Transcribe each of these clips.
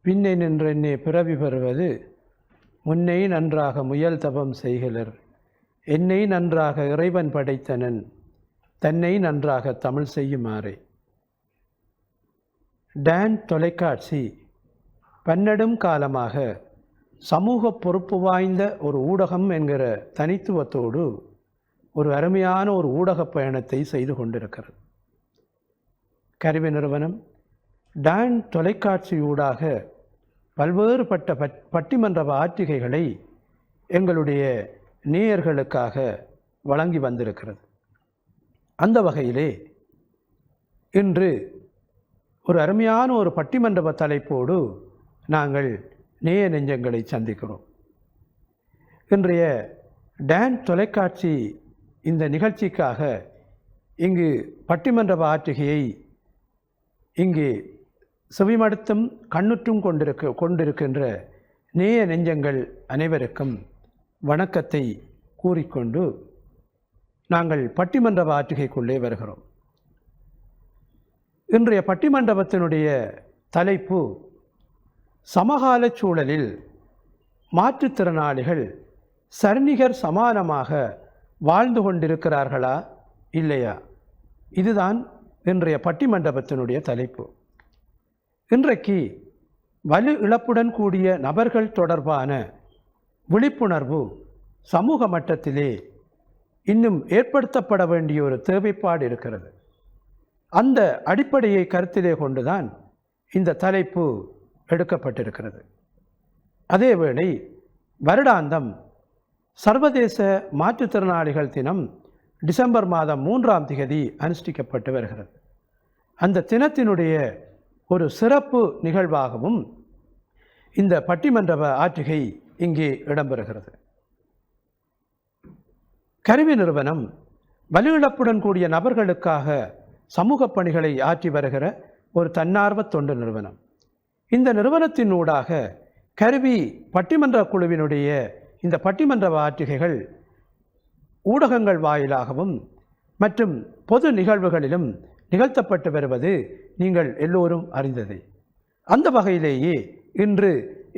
பின்னை நின்றென்னே பிறவி பெறுவது முன்னை நன்றாக முயல் தபம் செய்கிறர் என்னை நன்றாக இறைவன் படைத்தனன் தன்னை நன்றாக தமிழ் செய்யுமாறே. டான் தொலைக்காட்சி பன்னெடும் காலமாக சமூக பொறுப்பு வாய்ந்த ஒரு ஊடகம் என்கிற தனித்துவத்தோடு ஒரு அருமையான ஒரு ஊடக பயணத்தை செய்து கொண்டிருக்கிறது. கருவி நிறுவனம் டான் தொலைக்காட்சியூடாக பல்வேறுபட்ட பட்டிமன்ற ஆற்றிகைகளை எங்களுடைய நேயர்களுக்காக வழங்கி வந்திருக்கிறது. அந்த வகையிலே இன்று ஒரு அருமையான ஒரு பட்டிமன்ற தலைப்போடு நாங்கள் நேய நெஞ்சங்களை சந்திக்கிறோம். இன்றைய டான் தொலைக்காட்சி இந்த நிகழ்ச்சிக்காக இங்கு பட்டிமன்ற ஆற்றுகையை இங்கு செவிமடுத்தும் கண்ணுற்றும் கொண்டிருக்கின்ற நேய நெஞ்சங்கள் அனைவருக்கும் வணக்கத்தை கூறிக்கொண்டு நாங்கள் பட்டிமன்ற ஆற்றுகைக்குள்ளே வருகிறோம். இன்றைய பட்டிமண்டபத்தினுடைய தலைப்பு சமகால சூழலில் மாற்றுத்திறனாளிகள் சரிநிகர் சமானமாக வாழ்ந்து கொண்டிருக்கிறார்களா இல்லையா? இதுதான் இன்றைய பட்டிமண்டபத்தினுடைய தலைப்பு. இன்றைக்கு வலு இழப்புடன் கூடிய நபர்கள் தொடர்பான விழிப்புணர்வு சமூக மட்டத்திலே இன்னும் ஏற்படுத்தப்பட வேண்டிய ஒரு தேவைப்பாடு இருக்கிறது. அந்த அடிப்படையை கருத்திலே கொண்டுதான் இந்த தலைப்பு எடுக்கப்பட்டிருக்கிறது. அதேவேளை வருடாந்தம் சர்வதேச மாற்றுத்திறனாளிகள் தினம் டிசம்பர் மாதம் 3ஆம் தேதி அனுஷ்டிக்கப்பட்டு வருகிறது. அந்த தினத்தினுடைய ஒரு சிறப்பு நிகழ்வாகவும் இந்த பட்டிமன்ற ஆற்றுகை இங்கே இடம்பெறுகிறது. கருவி நிறுவனம் வலு இழப்புடன் கூடிய நபர்களுக்காக சமூக பணிகளை ஆற்றி வருகிற ஒரு தன்னார்வ தொண்டு நிறுவனம். இந்த நிறுவனத்தினூடாக கருவி பட்டிமன்ற குழுவினுடைய இந்த பட்டிமன்ற ஆற்றுகைகள் ஊடகங்கள் வாயிலாகவும் மற்றும் பொது நிகழ்வுகளிலும் நிகழ்த்தப்பட்டு வருவது நீங்கள் எல்லோரும் அறிந்ததே. அந்த வகையிலேயே இன்று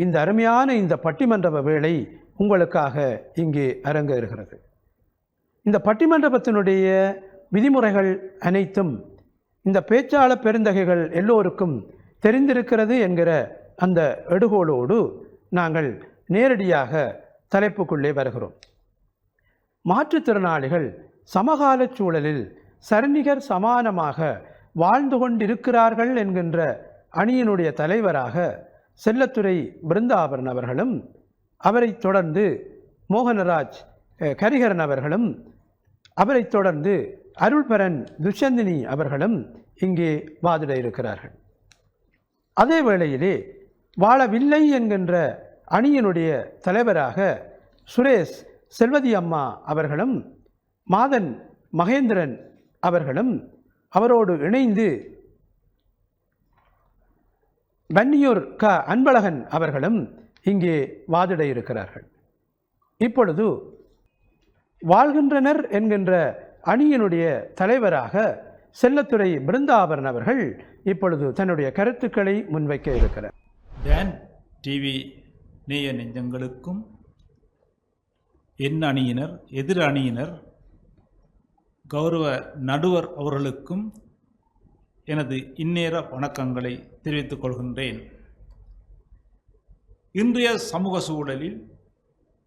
இந்த அருமையான இந்த பட்டிமன்ற வேளை உங்களுக்காக இங்கே அரங்கேறுகிறது. இந்த பட்டிமன்றத்தினுடைய விதிமுறைகள் அனைத்தும் இந்த பேச்சாளர் பெருந்தகைகள் எல்லோருக்கும் தெரிந்திருக்கிறது என்கிற அந்த எடுகோளோடு நாங்கள் நேரடியாக தலைப்புக்குள்ளே வருகிறோம். மாற்றுத்திறனாளிகள் சமகால சூழலில் சரிநிகர் சமானமாக வாழ்ந்து கொண்டிருக்கிறார்கள் என்கின்ற அணியினுடைய தலைவராக செல்லத்துறை பிருந்தாபரன் அவர்களும் அவரைத் தொடர்ந்து மோகனராஜ் கரிகரன் அவர்களும் அவரைத் தொடர்ந்து அருள்பரன் துஷந்தினி அவர்களும் இங்கே வாதிட இருக்கிறார்கள். அதே வேளையிலே வாழவில்லை என்கின்ற அணியினுடைய தலைவராக சுரேஷ் செல்வதி அம்மா அவர்களும் மாதன் மகேந்திரன் அவர்களும் அவரோடு இணைந்து வன்னியூர் அன்பழகன் அவர்களும் இங்கே வாதிட இருக்கிறார்கள். இப்பொழுது வாழ்கின்றனர் என்கின்ற அணியினுடைய தலைவராக செல்லத்துறை பிருந்தாபரன் அவர்கள் இப்பொழுது தன்னுடைய கருத்துக்களை முன்வைக்க இருக்கிறார். டான் டிவி நேய நெஞ்சங்களுக்கும் என் அணியினர் எதிர் அணியினர் கௌரவ நடுவர் அவர்களுக்கும் எனது இந்நேர வணக்கங்களை தெரிவித்துக் கொள்கின்றேன். இன்றைய சமூக சூழலில்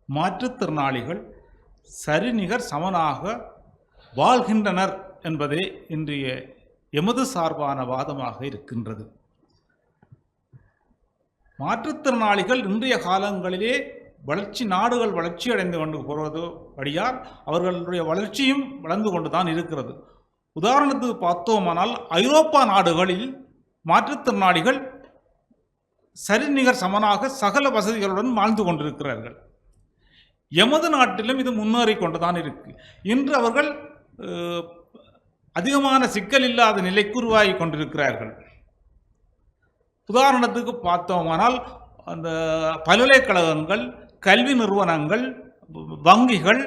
மாற்றுத்திறனாளிகள் சரிநிகர் சமனாக வாழ்கின்றனர் என்பதே இன்றைய எமது சார்பான வாதமாக இருக்கின்றது. மாற்றுத்திறனாளிகள் இன்றைய காலங்களிலே நாடுகள் வளர்ச்சி அடைந்து கொண்டு போவது வழியால் அவர்களுடைய வளர்ச்சியும் வளர்ந்து கொண்டுதான் இருக்கிறது. உதாரணத்துக்கு பார்த்தோமானால் ஐரோப்பா நாடுகளில் மாற்றுத்திறனாளிகள் சரிநிகர் சமனாக சகல வசதிகளுடன் வாழ்ந்து கொண்டிருக்கிறார்கள். எமது நாட்டிலும் இது முன்னேறி கொண்டுதான் இருக்கு. இன்று அவர்கள் அதிகமான சிக்கல் இல்லாத நிலைக்கு உருவாகி கொண்டிருக்கிறார்கள். உதாரணத்துக்கு பார்த்தோமானால் அந்த பல்கலைக்கழகங்கள், கல்வி நிறுவனங்கள், வங்கிகள்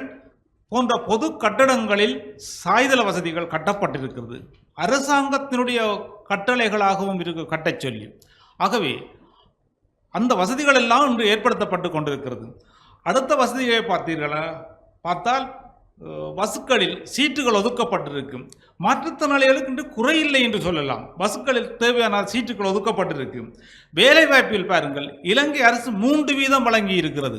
போன்ற பொது கட்டடங்களில் சாய்தள வசதிகள் கட்டப்பட்டிருக்கிறது. அரசாங்கத்தினுடைய கட்டளைகளாகவும் கட்டச் சொல்லி. ஆகவே அந்த வசதிகள் எல்லாம் இன்று ஏற்படுத்தப்பட்டு கொண்டிருக்கிறது. அடுத்த வசதியை பார்த்தால் பஸ்களில் சீட்டுகள் ஒதுக்கப்பட்டிருக்கும். மாற்றுத்திறனாளிகளுக்கு இன்று குறையில்லை என்று சொல்லலாம். பஸ்களில் தேவையான சீட்டுகள் ஒதுக்கப்பட்டிருக்கும். வேலைவாய்ப்பில் பாருங்கள், இலங்கை அரசு 3 வீதம் வழங்கி இருக்கிறது.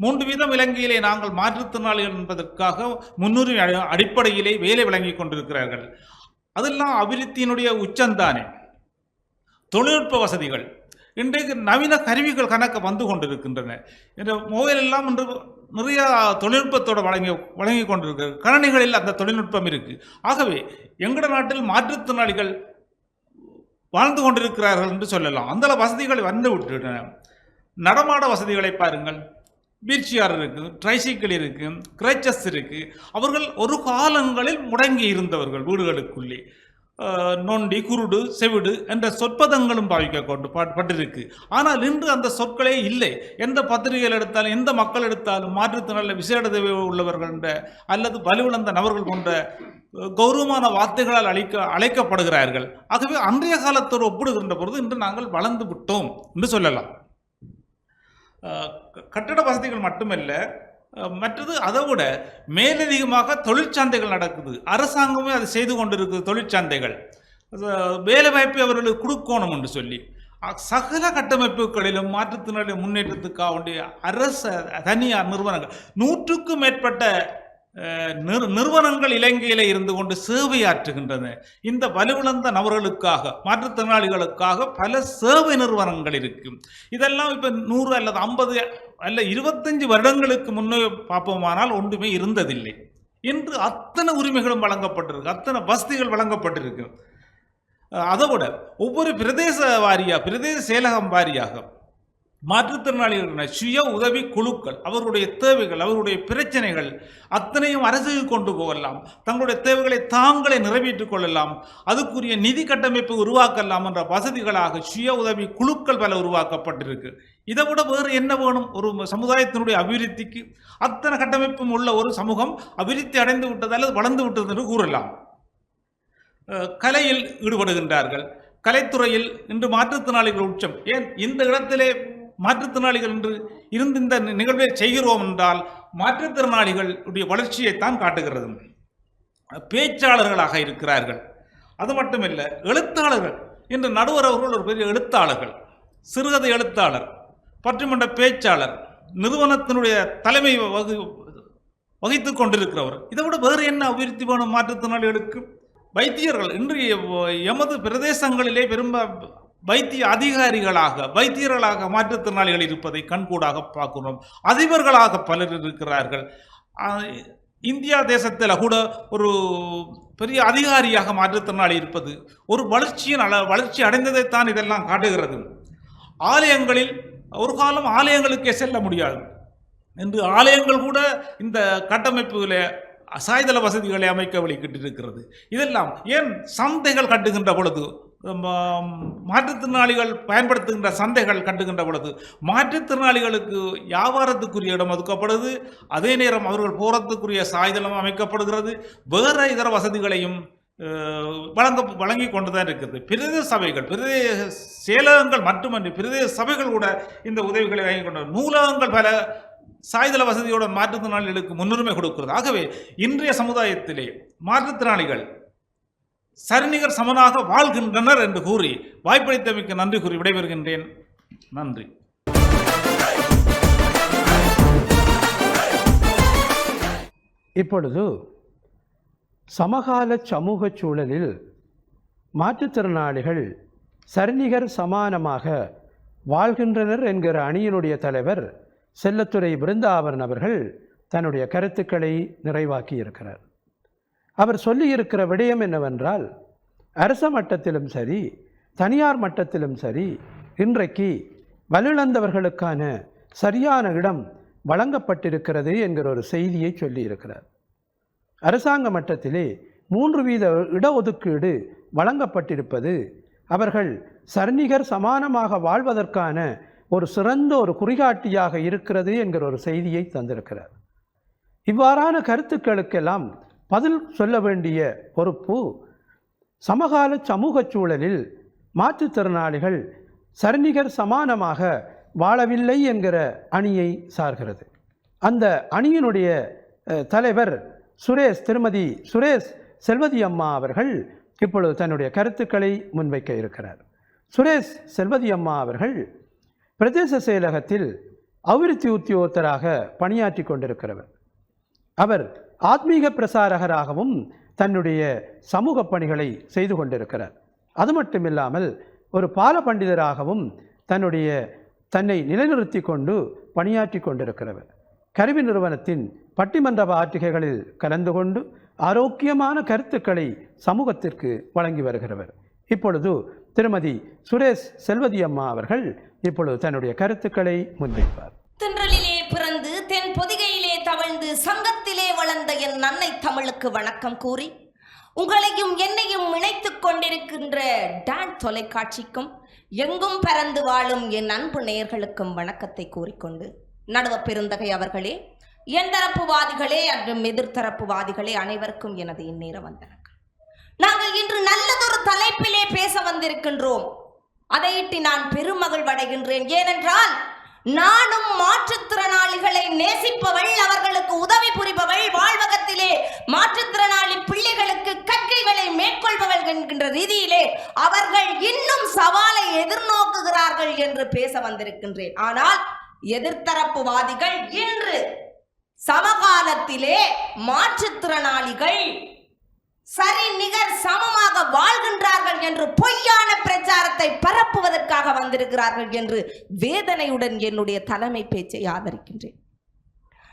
3 வீதம் இலங்கையிலே நாங்கள் மாற்றுத்திறனாளிகள் என்பதற்காக முன்னுரிமை அடிப்படையிலே வேலை வழங்கி கொண்டிருக்கிறார்கள். அதெல்லாம் அபிவிருத்தியினுடைய உச்சந்தானே. தொழில்நுட்ப வசதிகள் இன்றைக்கு நவீன கருவிகள் கணக்க வந்து கொண்டிருக்கின்றன. இந்த மொபைல் எல்லாம் இன்று நிறைய தொழில்நுட்பத்தோடு வழங்கி கொண்டிருக்கிறது. கணனிகளில் அந்த தொழில்நுட்பம் இருக்கு. ஆகவே எங்கட நாட்டில் மாற்றுத்திறனாளிகள் வாழ்ந்து கொண்டிருக்கிறார்கள் என்று சொல்லலாம். அந்த வசதிகள் வந்து விட்டுவிட்டன. நடமாட வசதிகளை பாருங்கள், வீல்சேர் இருக்கு, ட்ரைசைக்கிள் இருக்கு, கிரச்சஸ் இருக்கு. அவர்கள் ஒரு காலங்களில் முடங்கி இருந்தவர்கள் வீடுகளுக்குள்ளே. நொண்டி, குருடு, செவிடு என்ற சொற்பதங்களும் பாவிக்கப்பட்டிருக்கு. ஆனால் இன்று அந்த சொற்களே இல்லை. எந்த பத்திரிகைகள் எடுத்தாலும், எந்த மக்கள் எடுத்தாலும் மாற்றுத்திறனாளி விசேட தேவை உள்ளவர்கள் என்ற அல்லது வலுவிழந்த நபர்கள் கொண்ட கௌரவமான வார்த்தைகளால் அழைக்கப்படுகிறார்கள். ஆகவே அன்றைய காலத்தோடு ஒப்பிடுகின்ற பொழுது இன்று நாங்கள் வளர்ந்து விட்டோம் என்று சொல்லலாம். கட்டட வசதிகள் மட்டுமல்ல, மற்றது அதை விட மேலதிகமாக தொழிற்சந்தைகள் நடக்குது. அரசாங்கமே அதை செய்து கொண்டிருக்குது. தொழிற்சந்தைகள் வேலைவாய்ப்பை அவர்களுக்கு கொடுக்கணும் என்று சொல்லி சகல கட்டமைப்புகளிலும் மாற்றுத்திறனாளி முன்னேற்றத்துக்காக வேண்டிய அரச தனியார் நிறுவனங்கள் 100க்கும் மேற்பட்ட நிறுவனங்கள் இலங்கையில இருந்து கொண்டு சேவையாற்றுகின்றன. இந்த வலுவிழந்த நபர்களுக்காக, மாற்றுத்திறனாளிகளுக்காக பல சேவை நிறுவனங்கள் இருக்கு. இதெல்லாம் இப்ப 100 அல்லது 50 அல்ல 25 வருடங்களுக்கு முன்னே பார்ப்போமானால் ஒன்றுமே இருந்ததில்லை. இன்று அத்தனை உரிமைகளும் வழங்கப்பட்டிருக்கு, அத்தனை வசதிகள் வழங்கப்பட்டிருக்கு. அதோட ஒவ்வொரு பிரதேச செயலகம் வாரியாக மாற்றுத்திறனாளிகள் சுய உதவி குழுக்கள் அவர்களுடைய தேவைகள், அவர்களுடைய பிரச்சனைகள் அத்தனையும் அரசுக்கு கொண்டு போகலாம். தங்களுடைய தேவைகளை தாங்களே நிறைவேற்றிக் கொள்ளலாம். அதுக்குரிய நிதி கட்டமைப்பு உருவாக்கலாம் என்ற வசதிகளாக சுய உதவி குழுக்கள் பல உருவாக்கப்பட்டிருக்கு. இதை விட வேறு என்ன வேணும்? ஒரு சமுதாயத்தினுடைய அபிவிருத்திக்கு அத்தனை கட்டமைப்பும் உள்ள ஒரு சமூகம் அபிவிருத்தி அடைந்து விட்டது அல்லது வளர்ந்து விட்டது என்று கூறலாம். கலையில் ஈடுபடுகின்றார்கள். கலைத்துறையில் இன்று மாற்றுத்திறனாளிகள் உச்சம். ஏன் இந்த இடத்திலே மாற்றுத்திறனாளிகள் என்று இருந்து இந்த நிகழ்வை செய்கிறோம் என்றால் மாற்றுத்திறனாளிகளுடைய வளர்ச்சியைத்தான் காட்டுகிறது. பேச்சாளர்களாக இருக்கிறார்கள். அது மட்டுமில்லை, எழுத்தாளர்கள். இன்று நடுவர் அவர்கள் ஒரு பெரிய எழுத்தாளர்கள், சிறுகதை எழுத்தாளர், பட்டிமன்ற பேச்சாளர், நிறுவனத்தினுடைய தலைமை வகித்துக் கொண்டிருக்கிறவர். இதை விட வேறு என்ன அபிவிருத்தி வேணும் மாற்றுத்திறனாளிகளுக்கு? வைத்தியர்கள் இன்று எமது பிரதேசங்களிலே வைத்திய வைத்தியர்களாக மாற்றுத்திறனாளிகள் இருப்பதை கண்கூடாக பார்க்கிறோம். அதிபர்களாக பலர் இருக்கிறார்கள். இந்தியா தேசத்தில் கூட ஒரு பெரிய அதிகாரியாக மாற்றுத்திறனாளி இருப்பது ஒரு வளர்ச்சி அடைந்ததைத்தான் இதெல்லாம் காட்டுகிறது. ஆலயங்களில் ஒரு காலம் ஆலயங்களுக்கே செல்ல முடியாது. இன்று ஆலயங்கள் கூட இந்த கட்டமைப்புகளை சாய்தள வசதிகளை அமைக்க வழிகிட்டிருக்கிறது. இதெல்லாம் ஏன் சந்தைகள் கட்டுகின்ற பொழுது, மாற்றுத்திறனாளிகள் பயன்படுத்துகின்ற சந்தைகள் கட்டுகின்ற பொழுது மாற்றுத்திறனாளிகளுக்கு வியாபாரத்துக்குரிய இடம் ஒதுக்கப்படுது. அதே நேரம் அவர்கள் போறதுக்குரிய சாய்தளம் அமைக்கப்படுகிறது. வேற இதர வசதிகளையும் வழங்கி கொண்டுதான் இருக்குது. பிரதேச சபைகள், பிரதேச செயலகங்கள் மட்டுமன்றி பிரதேச சபைகள் கூட இந்த உதவிகளை வழங்கி கொண்ட நூலகங்கள் பல சாய்தள வசதியுடன் மாற்றுத்திறனாளிகளுக்கு முன்னுரிமை கொடுக்கிறது. ஆகவே இன்றைய சமுதாயத்திலே மாற்றுத்திறனாளிகள் சரிநிகர் சமனாக வாழ்கின்றனர் என்று கூறி வாய்ப்பளித்தமைக்கு நன்றி கூறி விடைபெறுகின்றேன். நன்றி. இப்பொழுது சமகால சமூக சூழலில் மாற்றுத்திறனாளிகள் சரிநிகர் சமானமாக வாழ்கின்றனர் என்கிற அணியினுடைய தலைவர் செல்லத்துறை பிருந்தாவன் அவர்கள் தன்னுடைய கருத்துக்களை நிறைவாக்கி இருக்கிறார். அவர் சொல்லியிருக்கிற விடயம் என்னவென்றால், அரச மட்டத்திலும் சரி தனியார் மட்டத்திலும் சரி இன்றைக்கு வலுவிழந்தவர்களுக்கான சரியான இடம் வழங்கப்பட்டிருக்கிறது என்கிற ஒரு செய்தியை சொல்லியிருக்கிறார். அரசாங்க மட்டத்திலே 3% இடஒதுக்கீடு வழங்கப்பட்டிருப்பது அவர்கள் சரிநிகர் சமானமாக வாழ்வதற்கான ஒரு சிறந்த ஒரு குறிகாட்டியாக இருக்கிறது என்கிற ஒரு செய்தியை தந்திருக்கிறார். இவ்வாறான கருத்துக்களுக்கெல்லாம் பதில் சொல்ல வேண்டிய பொறுப்பு சமகால சமூக சூழலில் மாற்றுத்திறனாளிகள் சரிநிகர் சமானமாக வாழவில்லை என்கிற அணியை சார்கிறது. அந்த அணியினுடைய தலைவர் திருமதி சுரேஷ் செல்வதி அம்மா அவர்கள் இப்பொழுது தன்னுடைய கருத்துக்களை முன்வைக்க இருக்கிறார். சுரேஷ் செல்வதி அம்மா அவர்கள் பிரதேச செயலகத்தில் அபிவிருத்தி உத்தியோகத்தராக பணியாற்றி கொண்டிருக்கிறவர். அவர் ஆத்மீக பிரசாரகராகவும் தன்னுடைய சமூக பணிகளை செய்து கொண்டிருக்கிறார். அது மட்டுமில்லாமல் ஒரு பால பண்டிதராகவும் தன்னை நிலைநிறுத்தி கொண்டு பணியாற்றி கொண்டிருக்கிறவர். கல்வி நிறுவனத்தின் பட்டிமன்ற ஆற்றுகைகளில் கலந்து கொண்டு ஆரோக்கியமான கருத்துக்களை சமூகத்திற்கு வழங்கி வருகிறவர். இப்பொழுது திருமதி சுரேஷ் செல்வதி அம்மா அவர்கள் இப்பொழுது தன்னுடைய கருத்துக்களை முன்வைப்பார். தென்றலிலே பிறந்து தென் பொதிகையிலே தவழ்ந்து சங்கத்திலே வளர்ந்த என் அன்னை தமிழுக்கு வணக்கம் கூறி, உங்களையும் என்னையும் இணைத்துக் கொண்டிருக்கின்ற டான் தொலைக்காட்சிக்கும் எங்கும் பறந்து வாழும் என் அன்பு நேயர்களுக்கும் வணக்கத்தை கூறிக்கொண்டு, நடுவ பெருந்தகை அவர்களே, எந்தரப்புவாதிகளே மற்றும் எதிர்த்தரப்புவாதிகளே அனைவருக்கும் எனது இந்நேர வந்தனங்கள். நாங்கள் இன்று நல்லதொரு தலைப்பிலே பேச வந்திருக்கின்றோம். அதையிட்டு நான் பெருமகிழ்வடைகின்றேன். ஏனென்றால் நானும் மாற்றுத்திறனாளிகளை நேசிப்பவள், அவர்களுக்கு உதவி புரிபவள், வாழ்வகத்திலே மாற்றுத்திறனாளி பிள்ளைகளுக்கு கற்கைகளை மேற்கொள்பவள் என்கின்ற ரீதியிலே அவர்கள் இன்னும் சவாலை எதிர்நோக்குகிறார்கள் என்று பேச வந்திருக்கின்றேன். ஆனால் எதிர்த்தரப்புவாதிகள் இன்று சமகாலத்திலே மாற்றுத்திறனாளிகள் சரி நிகர் சமமாக வாழ்கின்றார்கள் என்று பொய்யான பிரச்சாரத்தை பரப்புவதற்காக வந்திருக்கிறார்கள் என்று வேதனையுடன் என்னுடைய தலைமை பேச்சை ஆதரிக்கின்றேன்.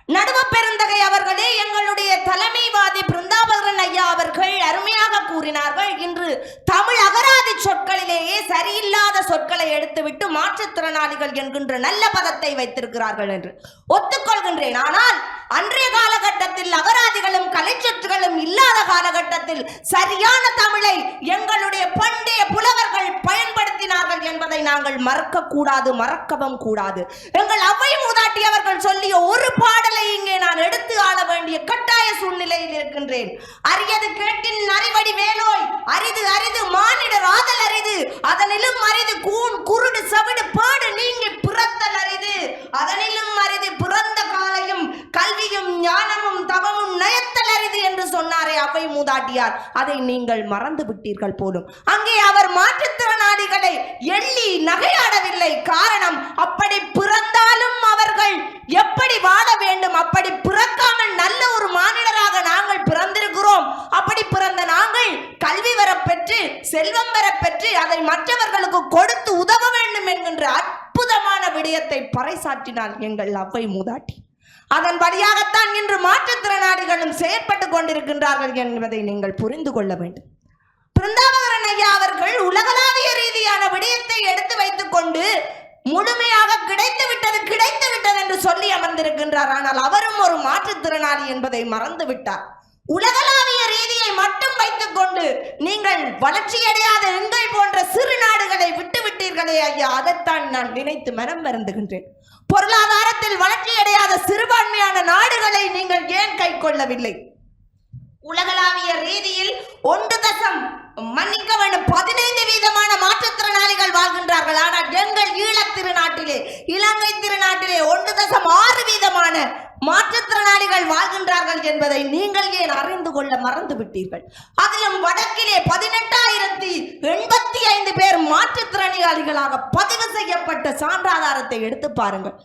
நடுவ பெருந்தகை அவர்களே, எங்களுடைய தலைமைவாதி பிருந்தாபகரன் ஐயா அவர்கள் அருமையாக கூறினார்கள். இன்று தமிழ் அகராதி சொற்களிலேயே சரியில்லாத சொற்களை எடுத்துவிட்டு மாற்றுத்திறனாளிகள் என்கின்ற நல்ல பதத்தை வைத்திருக்கிறார்கள் என்று ஒத்துக்கொள்கின்றேன். ஆனால் அன்றைய காலகட்டத்தில் அகராதிகளும் கலைச்சொற்களும் இல்லாத காலகட்டத்தில் சரியான தமிழை எங்களுடைய பண்டைய புலவர்கள் பயன்படுத்தினார்கள் என்பதை நாங்கள் மறக்கக்கூடாது, மறக்கவும் கூடாது. எங்கள் அவை மூதாட்டி அவர்கள் சொல்லிய ஒரு பாடலை இங்கே நான் எடுத்து ஆள வேண்டிய கட்டாய சூழ்நிலையில் இருக்கின்றேன். அரியது கேட்டின் அறிவடி வேலோய், அரிது அரிது மானிடர் ஆதல் அரிது, அதனிலும் அரிது கூன் குருடு சவிடு பாடு நீங்கி பிறத்தல் அரிது, அதனிலும் அரிது பிறந்த காலையும் கல்வியும் ஞானமும் தவமும் நயத்தல் அரிது என்று சொன்னாரே அவை மூதாட்டியார். அதை நீங்கள் மறந்து விட்டீர்கள் போலும். அங்கே அவர் மாற்றுத்திறனாளிகளை எள்ளி நகையாடவில்லை. காரணம், அப்படி பிறந்தாலும் அவர்கள் எப்படி வாழ வேண்டும், அப்படி பிறக்காமல் நல்ல ஒரு மானிடராக நாங்கள் பிறந்திருக்கிறோம். அப்படி பிறந்த நாங்கள் கல்வி வரப்பெற்று செல்வம் வரப்பெற்று அதை மற்றவர்களுக்கு கொடுத்து உதவ வேண்டும் என்கின்ற அற்புதமான விடயத்தை பறைசாற்றினார் எங்கள் அவை மூதாட்டி. அதன் வழியாகத்தான் இன்று மாற்றுத்திறனாளிகளும் செயற்பட்டுக் கொண்டிருக்கின்றார்கள் என்பதை நீங்கள் புரிந்து கொள்ள வேண்டும். பிருந்தாபகரன் ஐயா அவர்கள் உலகளாவிய ரீதியான விடயத்தை எடுத்து வைத்துக் கொண்டு முழுமையாக கிடைத்து விட்டது என்று சொல்லி அமர்ந்திருக்கின்றார். ஆனால் அவரும் ஒரு மாற்றுத்திறனாளி என்பதை மறந்து விட்டார். உலகளாவிய ரீதியை மட்டும் வைத்துக் கொண்டு நீங்கள் வளர்ச்சியடையாத எங்கள் போன்ற சிறு நாடுகளை விட்டுவிட்டீர்களே ஐயா, அதைத்தான் நான் நினைத்து மனம் வருந்துகின்றேன். பொருளாதாரத்தில் வளர்ச்சியடையாத சிறுபான்மையான நாடுகளை நீங்கள் ஏன் கை கொள்ளவில்லை? உலகளாவிய ரீதியில் 15% மாற்றுத்திறனாளிகள் வாழ்கின்றார்கள். ஆனால் எங்கள் ஈழத் திருநாட்டிலே, இலங்கை திருநாட்டிலே 1.6% மாற்றுத்திறனாளிகள் வாழ்கின்றார்கள் என்பதை நீங்கள் ஏன் அறிந்து கொள்ள மறந்து விட்டீர்கள்? அதிலும் வடக்கிலே 18,085 பேர் மாற்றுத்திறனாளிகளாக பதிவு செய்யப்பட்ட சான்றாதாரத்தை எடுத்து பாருங்கள்.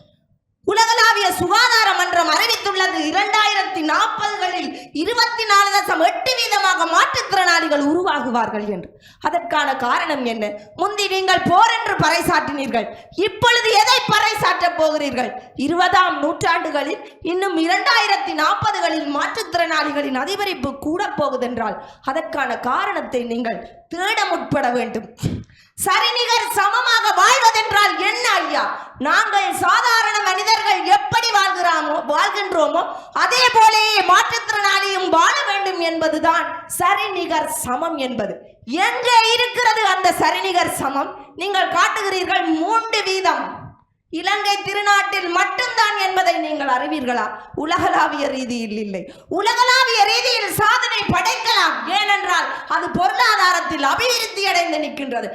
உலகளாவிய சுகாதார மன்றம் அறிவித்துள்ளது 2040களில் 24.8% மாற்றுத்திறனாளிகள் உருவாகுவார்கள் என்று. அதற்கான காரணம் என்ன? முந்தி நீங்கள் போர் என்று பறைசாற்றினீர்கள், இப்பொழுது எதை பறைசாற்றப் போகிறீர்கள்? 20ஆம் நூற்றாண்டுகளில் இன்னும் 2040களில் மாற்றுத்திறனாளிகளின் அதிகரிப்பு கூட போகுதென்றால் அதற்கான காரணத்தை நீங்கள் தேட முற்பட வேண்டும். சரிநிகர் சமமாக வாழ்வதென்றால் என்ன ஐயா? நாங்கள் சாதாரண மனிதர்கள் எப்படி வாழ்கின்றோமோ அதே போலேயே மாற்றுத்திறனாளியும் வாழ வேண்டும் என்பதுதான் சரிநிகர் சமம் என்பது. எங்கே இருக்கிறது அந்த சரிநிகர் சமம்? நீங்கள் காட்டுகிறீர்கள் 3%. இலங்கை திருநாட்டில் மட்டும்தான் என்பதை நீங்கள் அறிவீர்களா? உலகளாவிய ரீதியில் இல்லை. உலகளாவிய ரீதியில் சாதனை படைக்கலாம். ஏனென்றால் அது பொருளாதார பொருளாதாரத்தில் அபிவிருத்தி அடைந்து நிற்கின்றது.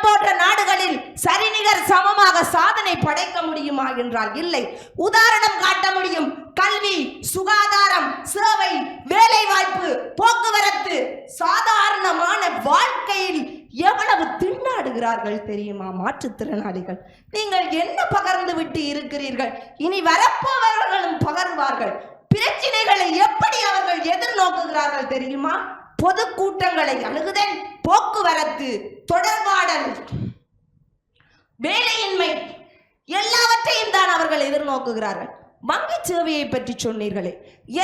போன்ற நாடுகளில் சரிநிகர் சமமாக சாதனை படைக்க முடியுமா என்றால் இல்லை. உதாரணம் காட்ட முடியும். கல்வி, சுகாதாரம், சேவை, வேலை வாய்ப்பு, போக்குவரத்து, சாதாரணமான வாழ்க்கையில் எவ்வளவு திண்டாடுகிறார்கள் தெரியுமா மாற்றுத்திறனாளிகள்? நீங்கள் என்ன பகர்ந்து விட்டு இருக்கிறீர்கள்? இனி வரப்போவர்களும் பகர்வார்கள். பிரச்சனைகளை எப்படி அவர்கள் எதிர்நோக்குகிறார்கள் தெரியுமா? பொதுக்கூட்டங்களை அணுகுதல், போக்குவரத்து, தொடர்பாடல், வேலையின்மை, எல்லாவற்றையும் தான் அவர்கள் எதிர்நோக்குகிறார்கள். வங்கி சேவையை பற்றி சொன்னீர்களே,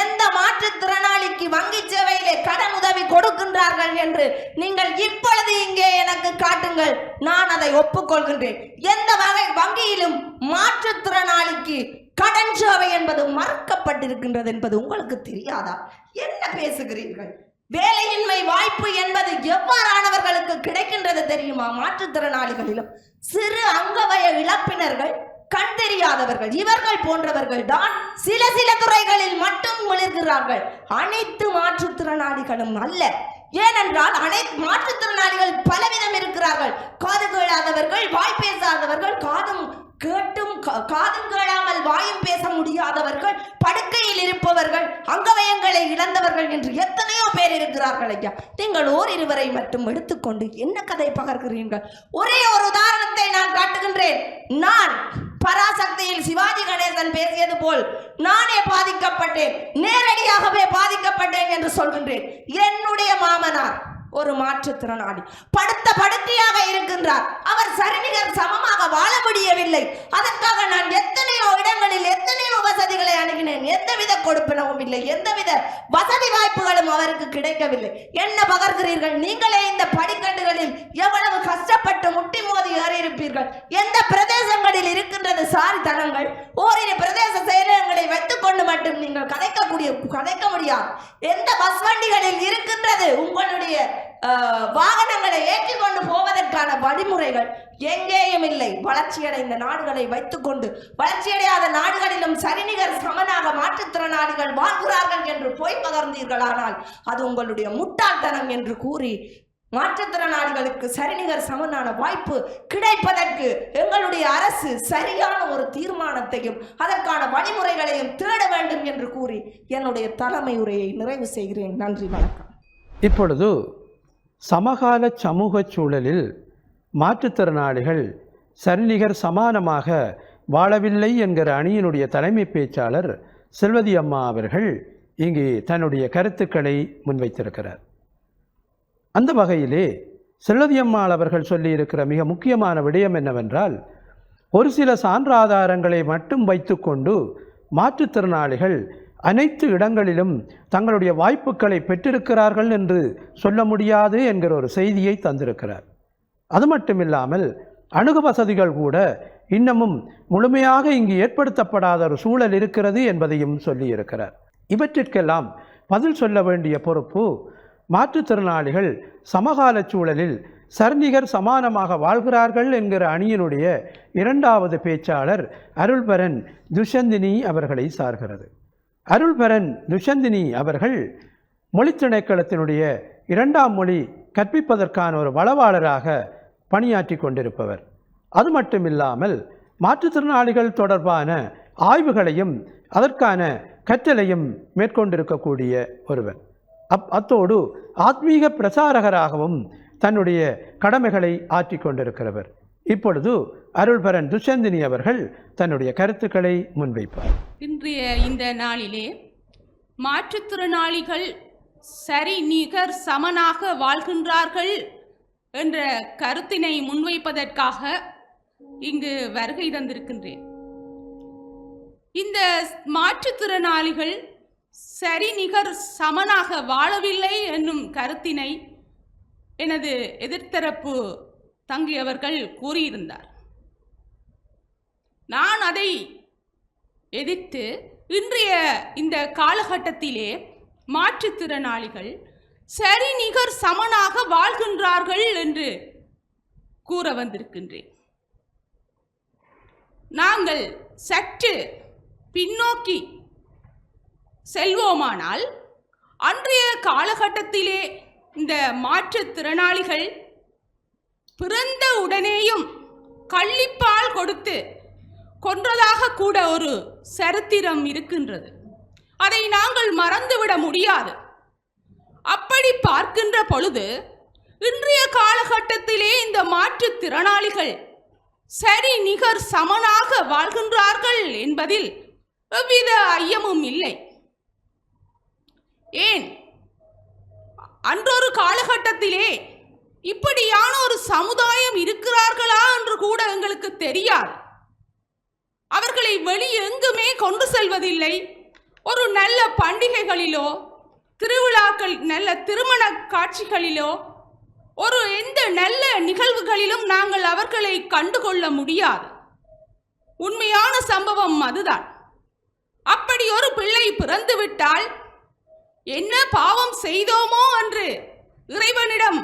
எந்த மாற்றுத்திறனாளிக்கு வங்கி சேவையிலே கடன் உதவி கொடுக்கின்றார்கள் என்று நீங்கள் இப்பொழுது இங்கே எனக்கு காட்டுங்கள், நான் அதை ஒப்புக்கொள்கின்றேன். எந்த வகை வங்கியிலும் மாற்றுத்திறனாளிக்கு கடன் சேவை என்பது மறுக்கப்பட்டிருக்கின்றது என்பது உங்களுக்கு தெரியாதா? என்ன பேசுகிறீர்கள்? வேலையின்மை வாய்ப்பு என்பது எவ்வாறானவர்களுக்கு கிடைக்கின்றது தெரியுமா? மாற்றுத்திறனாளிகளிலும் சிறு அங்கவய இழப்பினர்கள், கண் தெரியாதவர்கள், இவர்கள் போன்றவர்கள் தான் சில துறைகளில் மட்டும் மிளிர்கிறார்கள். அனைத்து மாற்றுத்திறனாளிகளும் அல்ல. ஏனென்றால் அனைத்து மாற்றுத்திறனாளிகள் பலவிதம் இருக்கிறார்கள். காது கேளாதவர்கள், வாய் பேசாதவர்கள், காதும் கேளாமல் வாயும் பேச முடியாதவர்கள், படுக்கையில் இருப்பவர்கள், அங்கவயங்களை இழந்தவர்கள் என்று எத்தனையோ பேர் இருக்கிறார்கள். ஐயா, நீங்கள் ஓரிருவரை மட்டும் எடுத்துக்கொண்டு என்ன கதை பகர்கிறீர்கள்? ஒரே ஒரு உதாரணத்தை நான் காட்டுகின்றேன். நான் பராசக்தியில் சிவாஜி கணேசன் பேசியது போல் நானே பாதிக்கப்பட்டேன், நேரடியாகவே பாதிக்கப்பட்டேன் என்று சொல்கின்றேன். என்னுடைய மாமனார் ஒரு மாற்றுத்திறனாளி, படுக்கையாக இருக்கின்றார். அவர் சரிநிகர் சமமாக வாழ முடியவில்லை. அதற்காக நான் எத்தனையோ இடங்களில் எத்தனையோ வசதிகளை அணுகினேன். எந்தவித கொடுப்பினவும் இல்லை, எந்தவித வசதி வாய்ப்புகளும் அவருக்கு கிடைக்கவில்லை. என்ன பகர்கிறீர்கள்? நீங்களே இந்த படிக்கட்டுகளில் எவ்வளவு கஷ்டப்பட்டு முட்டி மோதி ஏறியிருப்பீர்கள். எந்த பிரதேசங்களில் இருக்கின்றது சாரித்தனங்கள்? ஓரிரு பிரதேச செயலகங்களை வைத்துக் கொண்டு மட்டும் நீங்கள் கதைக்க முடியாது. எந்த பஸ் வண்டிகளில் இருக்கின்றது உங்களுடைய வாகனங்களை ஏற்றிக்கொண்டு போவதற்கான வழிமுறைகள்? எங்கேயும் இல்லை. வளர்ச்சியடைந்த நாடுகளை வைத்துக்கொண்டு வளர்ச்சியடையாத நாடுகளிலும் சரிநிகர் சமனாக மாற்றுத்திறனாளிகள் வாழ்கிறார்கள் என்று போய் பகர்ந்தீர்களானால் அது உங்களுடைய முட்டாள்தனம் என்று கூறி மாற்றுத்திறனாளிகளுக்கு சரிநிகர் சமனான வாய்ப்பு கிடைப்பதற்கு எங்களுடைய அரசு சரியான ஒரு தீர்மானத்தையும் அதற்கான வழிமுறைகளையும் தேட வேண்டும் என்று கூறி என்னுடைய தலைமை உரையை நிறைவு செய்கிறேன். நன்றி, வணக்கம். இப்பொழுது சமகால சமூக சூழலில் மாற்றுத்திறனாளிகள் சரிநிகர் சமானமாக வாழவில்லை என்கிற அணியினுடைய தலைமை பேச்சாளர் செல்வதி அம்மா அவர்கள் இங்கே தன்னுடைய கருத்துக்களை முன்வைத்திருக்கிறார். அந்த வகையிலே செல்வதி அம்மாள் அவர்கள் சொல்லியிருக்கிற மிக முக்கியமான விடயம் என்னவென்றால், ஒரு சில சான்றாதாரங்களை மட்டும் வைத்துக்கொண்டு மாற்றுத்திறனாளிகள் அனைத்து இடங்களிலும் தங்களுடைய வாய்ப்புகளை பெற்றிருக்கிறார்கள் என்று சொல்ல முடியாது என்கிற ஒரு செய்தியை தந்திருக்கிறார். அது மட்டுமில்லாமல் அணுகு வசதிகள் கூட இன்னமும் முழுமையாக இங்கு ஏற்படுத்தப்படாத ஒரு சூழல் இருக்கிறது என்பதையும் சொல்லியிருக்கிறார். இவற்றிற்கெல்லாம் பதில் சொல்ல வேண்டிய பொறுப்பு மாற்றுத்திறனாளிகள் சமகால சூழலில் சரிநிகர் சமானமாக வாழ்கிறார்கள் என்கிற அணியினுடைய இரண்டாவது பேச்சாளர் அருள்பரன் துஷந்தினி அவர்களை சார்கிறது. அருள்பரன் துஷந்தினி அவர்கள் மொழி திணைக்களத்தினுடைய 2ஆம் மொழி கற்பிப்பதற்கான ஒரு வளவாளராக பணியாற்றி கொண்டிருப்பவர். அது மட்டுமில்லாமல் மாற்றுத்திறனாளிகள் தொடர்பான ஆய்வுகளையும் அதற்கான கற்றலையும் மேற்கொண்டிருக்கக்கூடிய ஒருவர். அத்தோடு ஆத்மீக பிரசாரகராகவும் தன்னுடைய கடமைகளை ஆற்றி கொண்டிருக்கிறவர். இப்பொழுது அருள்பரன் துஷந்தினி அவர்கள் தன்னுடைய கருத்துக்களை முன்வைப்பார். இன்றைய இந்த நாளிலே மாற்றுத்திறனாளிகள் சரிநிகர் சமனாக வாழ்கின்றார்கள் என்ற கருத்தினை முன்வைப்பதற்காக இங்கு வருகை தந்திருக்கின்றேன். இந்த மாற்றுத்திறனாளிகள் சரிநிகர் சமனாக வாழவில்லை என்னும் கருத்தினை எனது எதிர்த்தரப்பு தங்கியவர்கள் கூறியிருந்தார். நான் அதை எதிர்த்து இன்றைய இந்த காலகட்டத்திலே மாற்றுத்திறனாளிகள் சரிநிகர் சமனாக வாழ்கின்றார்கள் என்று கூற வந்திருக்கின்றேன். நாங்கள் சற்று பின்னோக்கி செல்வோமானால் அன்றைய காலகட்டத்திலே இந்த மாற்றுத்திறனாளிகள் பிறந்த உடனேயும் கள்ளிப்பால் கொடுத்து கொன்றதாக கூட ஒரு சரித்திரம் இருக்கின்றது. அதை நாங்கள் மறந்துவிட முடியாது. அப்படி பார்க்கின்ற பொழுது இன்றைய காலகட்டத்திலே இந்த மாற்றுத்திறனாளிகள் சரி நிகர் சமனாக வாழ்கின்றார்கள் என்பதில் எவ்வித ஐயமும் இல்லை. ஏன் அன்றொரு காலகட்டத்திலே இப்படியான ஒரு சமுதாயம் இருக்கிறார்களா என்று கூட எங்களுக்கு தெரியாது. அவர்களை வெளியே எங்குமே கொண்டு செல்வதில்லை. ஒரு நல்ல பண்டிகைகளிலோ திருவிழாக்கள் நல்ல திருமண காட்சிகளிலோ ஒரு எந்த நல்ல நிகழ்வுகளிலும் நாங்கள் அவர்களை கண்டுகொள்ள முடியாது. உண்மையான சம்பவம் அதுதான். அப்படி ஒரு பிள்ளை பிறந்துவிட்டால் என்ன பாவம் செய்தோமோ என்று இறைவனிடம்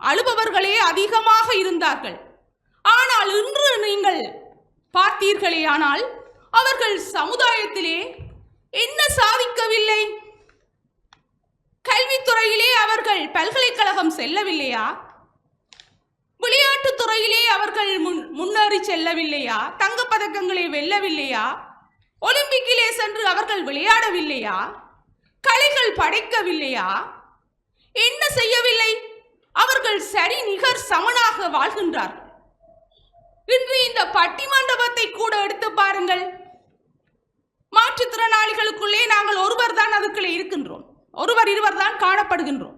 அழுபவர்களே அதிகமாக இருந்தார்கள். ஆனால் இன்று நீங்கள் பார்த்தீர்களே, ஆனால் அவர்கள் சமுதாயத்திலே என்ன சாதிக்கவில்லை? கல்வித்துறையிலே அவர்கள் பல்கலைக்கழகம் செல்லவில்லையா? விளையாட்டுத் துறையிலே அவர்கள் முன்னேறி செல்லவில்லையா? தங்கப்பதக்கங்களை வெல்லவில்லையா? ஒலிம்பிக்கிலே சென்று அவர்கள் விளையாடவில்லையா? கலைகள் படைக்கவில்லையா? என்ன செய்யவில்லை? அவர்கள் சரி நிகர் சமனாக வாழ்கின்றார்கள். இன்று இந்த பட்டிமண்டபத்தை கூட எடுத்து பாருங்கள். மாற்றுத்திறனாளிகளுக்குள்ளே நாங்கள் ஒருவர் தான் அதுக்குள்ளே இருக்கின்றோம், ஒருவர் இருவர் தான் காணப்படுகின்றோம்.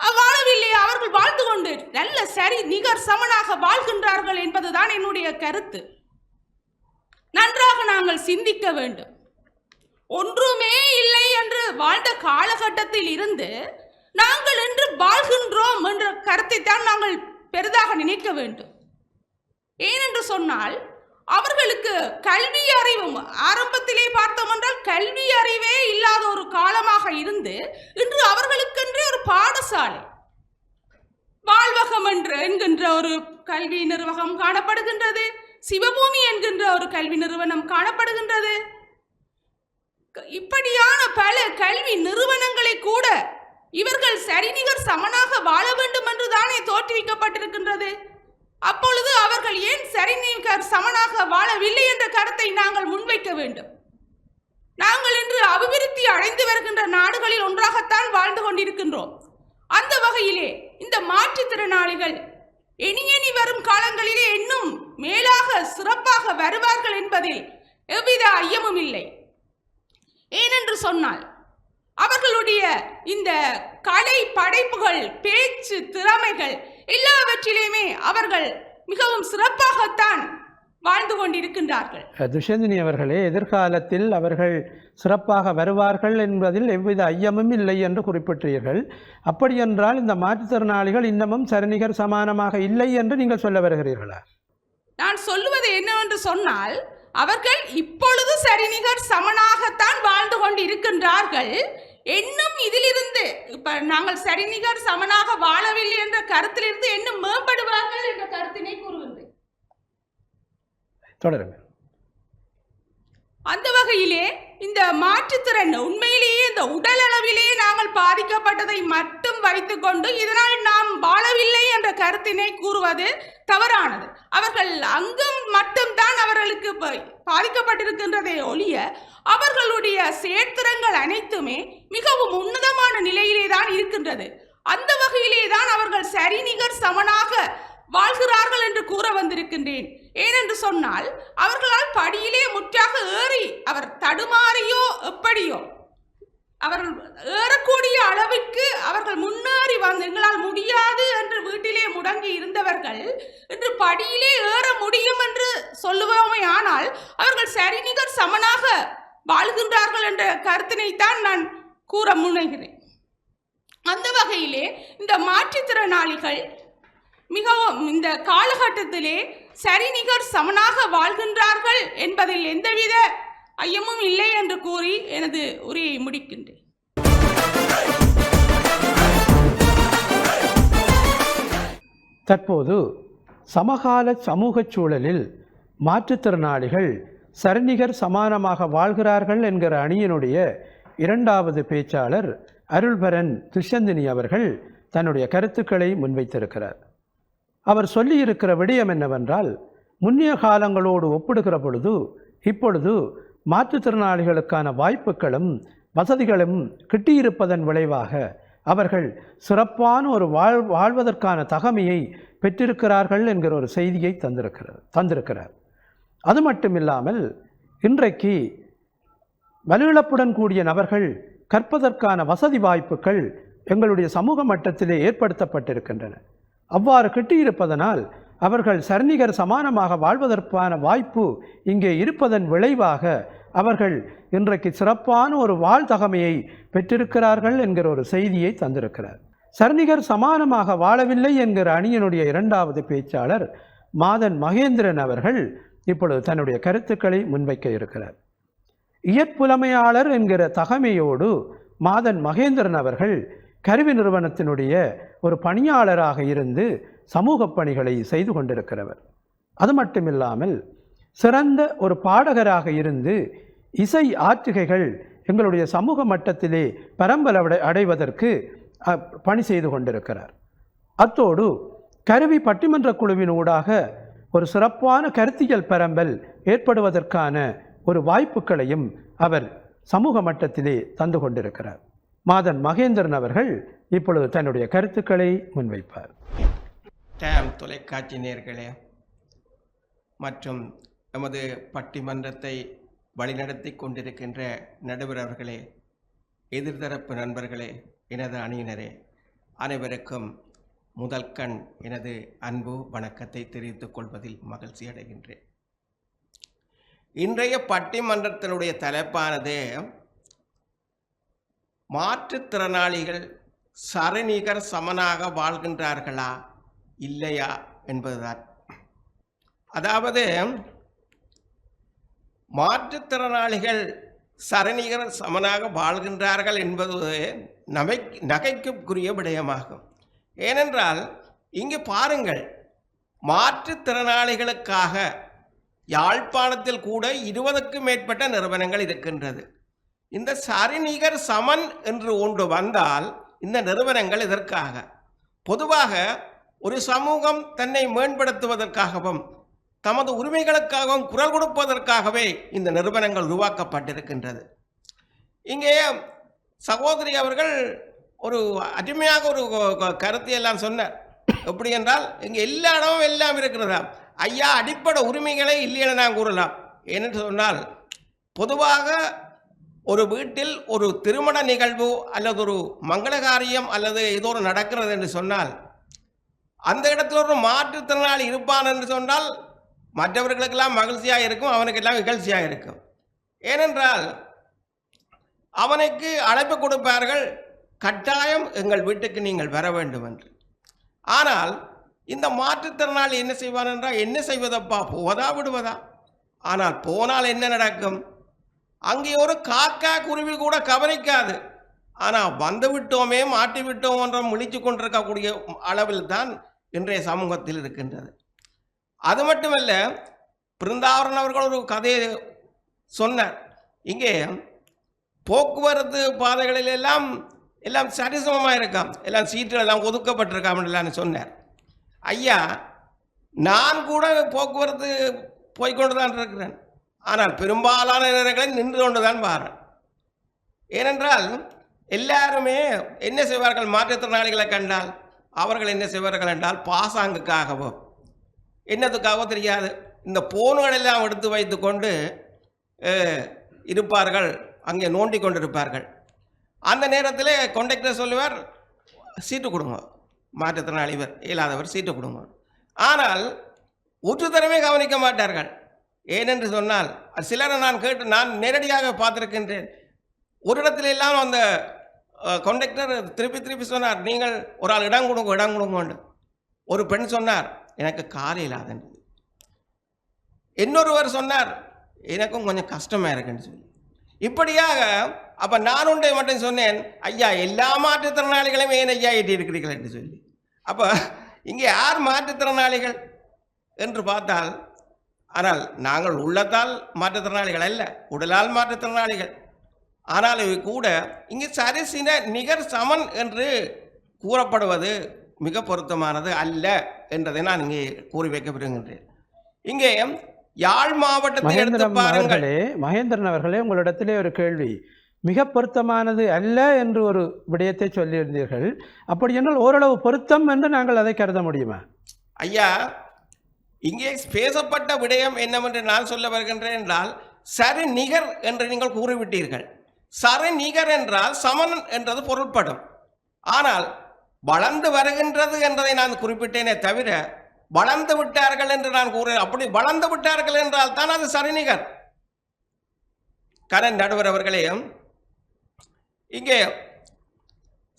அவ்வாழவில்லை, அவர்கள் வாழ்ந்து கொண்டு நல்ல சரி நிகர் சமனாக வாழ்கின்றார்கள் என்பதுதான் என்னுடைய கருத்து. நன்றாக நாங்கள் சிந்திக்க வேண்டும். ஒன்றுமே இல்லை என்று வாழ்ந்த காலகட்டத்தில் இருந்து நாங்கள் என்று வாழ்கின்றோம் என்ற கருத்தை தான் நாங்கள் பெரிதாக நினைக்க வேண்டும். ஏனென்று சொன்னால் அவர்களுக்கு கல்வி அறிவும் ஆரம்பத்திலே பார்த்தோம் என்றால் கல்வி அறிவே இல்லாத ஒரு காலமாக இருந்து இன்று அவர்களுக்கென்றே ஒரு பாடசாலை வாழ்வகம் என்கின்ற ஒரு கல்வி நிறுவனம் காணப்படுகின்றது. சிவபூமி என்கின்ற ஒரு கல்வி நிறுவனம் காணப்படுகின்றது. இப்படியான பல கல்வி நிறுவனங்களை கூட இவர்கள் சரிநிகர் சமனாக வாழ வேண்டும் என்று தானே தோற்றுவிக்கப்பட்டிருக்கின்றது. அப்பொழுது அவர்கள் ஏன் சரிநிகர் சமனாக வாழவில்லை என்ற கருத்தை நாங்கள் முன்வைக்க வேண்டும். நாங்கள் இன்று அபிவிருத்தி அடைந்து வருகின்ற நாடுகளில் ஒன்றாகத்தான் வாழ்ந்து கொண்டிருக்கின்றோம். அந்த வகையிலே இந்த மாற்றுத்திறனாளிகள் இனி வரும் காலங்களிலே இன்னும் மேலாக சிறப்பாக வருவார்கள் என்பதில் எவ்வித ஐயமும் இல்லை. ஏனென்று சொன்னால் அவர்களுடைய இந்த கலை படைப்புகள், பேச்சு திறமைகள் எல்லாவற்றிலுமே அவர்கள் மிகவும் சிறப்பாகத்தான் வாழ்ந்து கொண்டிருக்கின்றார்கள். துஷந்தினி அவர்களே, எதிர்காலத்தில் அவர்கள் சிறப்பாக வருவார்கள் என்பதில் எவ்வித ஐயமும் இல்லை என்று குறிப்பிட்டீர்கள். அப்படியென்றால் இந்த மாற்றுத்திறனாளிகள் இன்னமும் சரிநிகர் சமானமாக இல்லை என்று நீங்கள் சொல்ல வருகிறீர்களா? நான் சொல்லுவது என்னவென்று சொன்னால் அவர்கள் இப்பொழுது சரிநிகர் சமனாகத்தான் வாழ்ந்து கொண்டு இருக்கின்றார்கள். இன்னும் இதிலிருந்து இப்ப நாங்கள் சரிநிகர் சமனாக வாழவில்லை என்ற கருத்திலிருந்து இன்னும் மேம்படுவார்கள் என்ற கருத்தினை கூறுகின்றேன். தொடருங்க. அந்த வகையிலே இந்த மாற்றுத்திறன் உண்மையிலேயே இந்த உடல் அளவிலே நாங்கள் பாதிக்கப்பட்டதை மட்டும் வைத்துக்கொண்டு இதனால் நாம் வாழவில்லை என்ற கருத்தினை கூறுவது தவறானது. அவர்கள் அங்கும் மட்டும்தான் அவர்களுக்கு பாதிக்கப்பட்டிருக்கின்றதை ஒழிய அவர்களுடைய செயற்திறங்கள் அனைத்துமே மிகவும் உன்னதமான நிலையிலே தான் இருக்கின்றது. அந்த வகையிலே தான் அவர்கள் சரிநிகர் சமனாக வாழ்கிறார்கள் என்று கூற வந்திருக்கின்றேன். ஏனென்று சொன்னால் அவர்களால் படியிலே முற்றாக ஏறி அவர் தடுமாறியோ எப்படியோ அவர்கள் ஏறக்கூடிய அளவிற்கு அவர்கள் முன்னேறி வந்து எங்களால் முடியாது என்று வீட்டிலே முடங்கி இருந்தவர்கள் இன்று படியிலே ஏற முடியும் என்று சொல்லுவோமே, ஆனால் அவர்கள் சரிநிகர் சமனாக வாழ்கின்றார்கள் என்ற கருத்தினைத்தான் நான் கூற முனைகிறேன். அந்த வகையிலே இந்த மாற்றுத்திறனாளிகள் மிகவும் இந்த காலகட்டத்திலே சரிநிகர் சமனாக வாழ்கின்றார்கள் என்பதில் எந்தவித ஐயமும் இல்லை என்று கூறி எனது உரையை முடிக்கின்றேன். தற்போது சமகால சமூக சூழலில் மாற்றுத்திறனாளிகள் சரிநிகர் சமானமாக வாழ்கிறார்கள் என்கிற அணியினுடைய இரண்டாவது பேச்சாளர் அருள்பரன் துஷந்தினி அவர்கள் தன்னுடைய கருத்துக்களை முன்வைத்திருக்கிறார். அவர் சொல்லியிருக்கிற விடயம் என்னவென்றால், முன்னைய காலங்களோடு ஒப்பிடுகிற பொழுது இப்பொழுது மாற்றுத்திறனாளிகளுக்கான வாய்ப்புகளும் வசதிகளும் கிட்டியிருப்பதன் விளைவாக அவர்கள் சிறப்பான ஒரு வாழ்வதற்கான தகமையை பெற்றிருக்கிறார்கள் என்கிற ஒரு செய்தியை தந்திருக்கிறார். அது மட்டுமில்லாமல் இன்றைக்கு வலுவிழப்புடன் கூடிய நபர்கள் கற்பதற்கான வசதி வாய்ப்புகள் எங்களுடைய சமூக மட்டத்திலே ஏற்படுத்தப்பட்டிருக்கின்றன. அவ்வாறு கிட்டியிருப்பதனால் அவர்கள் சரிநிகர் சமானமாக வாழ்வதற்கான வாய்ப்பு இங்கே இருப்பதன் விளைவாக அவர்கள் இன்றைக்கு சிறப்பான ஒரு வாழ்தகமையை பெற்றிருக்கிறார்கள் என்கிற ஒரு செய்தியை தந்திருக்கிறார். சரிநிகர் சமானமாக வாழவில்லை என்கிற அணியினுடைய இரண்டாவது பேச்சாளர் மாதன் மகேந்திரன் அவர்கள் இப்பொழுது தன்னுடைய கருத்துக்களை முன்வைக்க இருக்கிறார். இயற்புலமையாளர் என்கிற தகமையோடு மாதன் மகேந்திரன் அவர்கள் கருவி நிறுவனத்தினுடைய ஒரு பணியாளராக இருந்து சமூக பணிகளை செய்து கொண்டிருக்கிறவர். அது மட்டுமில்லாமல் சிறந்த ஒரு பாடகராக இருந்து இசை ஆற்றுகைகள் எங்களுடைய சமூக மட்டத்திலே பரம்பல் அடைவதற்கு பணி செய்து கொண்டிருக்கிறார். அத்தோடு கருவி பட்டிமன்ற குழுவின் ஊடாக ஒரு சிறப்பான கருத்தியல் பரம்பல் ஏற்படுவதற்கான ஒரு வாய்ப்புகளையும் அவர் சமூக மட்டத்திலே தந்து கொண்டிருக்கிறார். மாதன் மகேந்திரன் அவர்கள் இப்பொழுது தன்னுடைய கருத்துக்களை முன்வைப்பார். தொலைக்காட்சி நேயர்களே மற்றும் நமது பட்டிமன்றத்தை வழிநடத்தி கொண்டிருக்கின்ற நடுவர் அவர்களே, எதிர்தரப்பு நண்பர்களே, எனது அணியினரே, அனைவருக்கும் முதல் கண் எனது அன்பு வணக்கத்தை தெரிவித்துக் கொள்வதில் மகிழ்ச்சி அடைகின்றேன். இன்றைய பட்டிமன்றத்தினுடைய தலைப்பானது மாற்றுத்திறனாளிகள் சரிநிகர் சமனாக வாழ்கின்றார்களா இல்லையா என்பதுதான். அதாவது மாற்றுத்திறனாளிகள் சரிநிகர் சமனாக வாழ்கின்றார்கள் என்பது நகைக்குரிய விடயமாகும். ஏனென்றால் இங்கு பாருங்கள், மாற்றுத்திறனாளிகளுக்காக யாழ்ப்பாணத்தில் கூட 20க்கும் மேற்பட்ட நிறுவனங்கள் இருக்கின்றது. இந்த சரிநிகர் சமன் என்று ஒன்று வந்தால் இந்த நிறுவனங்கள் இதற்காக பொதுவாக ஒரு சமூகம் தன்னை மேம்படுத்துவதற்காகவும் தமது உரிமைகளுக்காகவும் குரல் கொடுப்பதற்காகவே இந்த நிறுவனங்கள் உருவாக்கப்பட்டிருக்கின்றது. இங்கே சகோதரி அவர்கள் ஒரு அருமையாக ஒரு கருத்தையெல்லாம் சொன்னார். எப்படி என்றால் இங்கே எல்லா இடமும் எல்லாம் இருக்கிறதா? ஐயா, அடிப்படை உரிமைகளே இல்லைன்னு நான் கூறலாம். ஏனென்று சொன்னால், பொதுவாக ஒரு வீட்டில் ஒரு திருமண நிகழ்வு அல்லது ஒரு மங்களகாரியம் அல்லது ஏதோ ஒரு நடக்கிறது என்று சொன்னால், அந்த இடத்துல ஒரு மாற்றுத்திறனாளி இருப்பான் என்று சொன்னால் மற்றவர்களுக்கெல்லாம் மகிழ்ச்சியாக இருக்கும், அவனுக்கெல்லாம் இகழ்ச்சியாக இருக்கும். ஏனென்றால் அவனுக்கு அழைப்பு கொடுப்பார்கள், கட்டாயம் எங்கள் வீட்டுக்கு நீங்கள் வர வேண்டும் என்று. ஆனால் இந்த மாற்றுத்திறனாளி என்ன செய்வான் என்றால், என்ன செய்வதப்பா, போவதா விடுவதா? ஆனால் போனால் என்ன நடக்கும்? அங்கே ஒரு காக்கா குருவி கூட கவனிக்காது. ஆனால் வந்து விட்டோமே, மாட்டி விட்டோம் என்ற முழிச்சு கொண்டிருக்கக்கூடிய அளவில் தான் இன்றைய சமூகத்தில் இருக்கின்றது. அது மட்டுமல்ல, பிருந்தாவரன் அவர்கள் ஒரு கதையை சொன்னார். இங்கே போக்குவரத்து பாதைகளில் எல்லாம் சரிசமமாக இருக்காம், எல்லாம் சீட்டுகள் எல்லாம் ஒதுக்கப்பட்டிருக்காமன்னு சொன்னார். ஐயா, நான் கூட போக்குவரத்து போய்கொண்டு தான் இருக்கிறேன். ஆனால் பெரும்பாலான நேரங்களில் நின்று கொண்டு தான் வாரேன். ஏனென்றால் எல்லாருமே என்ன செய்வார்கள், மாற்றுத்திறனாளிகளை கண்டால் அவர்கள் என்ன செய்வார்கள் என்றால், பாசாங்குக்காகவோ என்னத்துக்காகவோ தெரியாது, இந்த போன்கள் எல்லாம் எடுத்து வைத்து கொண்டு இருப்பார்கள், அங்கே நோண்டி கொண்டு இருப்பார்கள். அந்த நேரத்தில் கண்டக்டர் சொல்லுவார், சீட்டு கொடுங்க, மாற்றுத்திறனாளிவர் இயலாதவர் சீட்டு கொடுங்க. ஆனால் ஒரு தரமே கவனிக்க மாட்டார்கள். ஏனென்று சொன்னால், சிலரை நான் நேரடியாக பார்த்துருக்கின்றேன். ஒரு இடத்துல எல்லாம் அந்த கண்டக்டர் திருப்பி சொன்னார், நீங்கள் ஒரு ஆள் இடம் கொடுங்க. ஒரு பெண் சொன்னார், எனக்கு கால் இல்லாதன்று. இன்னொருவர் சொன்னார், எனக்கும் கொஞ்சம் கஷ்டமாக இருக்குன்னு சொல்லி. இப்படியாக அப்போ நான் ஒன்றை மட்டும் சொன்னேன், ஐயா எல்லா மாற்றுத்திறனாளிகளையும் ஏன் ஐயா ஏற்றி இருக்கிறீர்கள் என்று சொல்லி. அப்போ இங்கே யார் மாற்றுத்திறனாளிகள் என்று பார்த்தால், ஆனால் நாங்கள் உள்ளத்தால் மாற்றுத்திறனாளிகள் அல்ல, உடலால் மாற்றுத்திறனாளிகள். ஆனால் இவை கூட இங்கே சரிசின நிகர் சமன் என்று கூறப்படுவது மிக பொருத்தமானது அல்ல என்றதை நான் இங்கே கூறி வைக்க விரும்புகின்றேன். இங்கே யாழ் மாவட்டத்தை எடுத்து பாருங்கள். மகேந்திரன் அவர்களே, உங்களிடத்திலே ஒரு கேள்வி. மிக பொருத்தமானது அல்ல என்று ஒரு விடயத்தை சொல்லியிருந்தீர்கள். அப்படி என்றால் ஓரளவு பொருத்தம் என்று நாங்கள் அதை கருத முடியுமா? ஐயா, இங்கே பேசப்பட்ட விடயம் என்னவென்று நான் சொல்ல வருகின்றேன் என்றால், சரி நிகர் என்று நீங்கள் கூறிவிட்டீர்கள். சரி நிகர் என்றால் சமன் என்றது பொருள்படும். ஆனால் வளர்ந்து வருகின்றது என்பதை நான் குறிப்பிட்டேனே தவிர வளர்ந்து விட்டார்கள் என்று நான் கூறுகிறேன். அப்படி வளர்ந்து விட்டார்கள் என்றால் தான் அது சரிநிகர். கரண் நடுவர் அவர்களே, இங்கே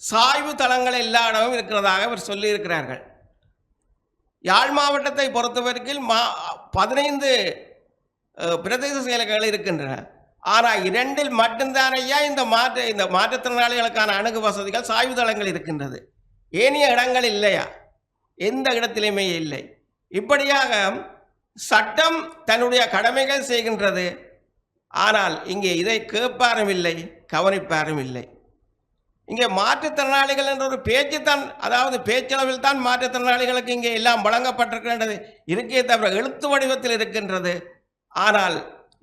சாய்வு தளங்கள் எல்லா இடமும் இருக்கிறதாக அவர் சொல்லி இருக்கிறார்கள். யாழ் மாவட்டத்தை பொறுத்தவரைக்கும் 15 பிரதேச செயலகங்கள் இருக்கின்றன. ஆனால் 2இல் மட்டும்தான் ஐயா இந்த மாற்றுத்திறனாளிகளுக்கான அணுகு வசதிகள் சாய்வு தளங்கள் இருக்கின்றது. ஏனைய இடங்கள் இல்லையா? எந்த இடத்திலுமே இல்லை. இப்படியாக சட்டம் தன்னுடைய கடமைகள் செய்கின்றது. ஆனால் இங்கே இதை கேட்பாரும் இல்லை, கவனிப்பாரும் இல்லை. இங்கே மாற்றுத்திறனாளிகள் என்ற ஒரு பேச்சு தான், அதாவது பேச்சளவில் தான் மாற்றுத்திறனாளிகளுக்கு இங்கே எல்லாம் வழங்கப்பட்டிருக்கின்றது இருக்கே தவிர எழுத்து வடிவத்தில் இருக்கின்றது. ஆனால்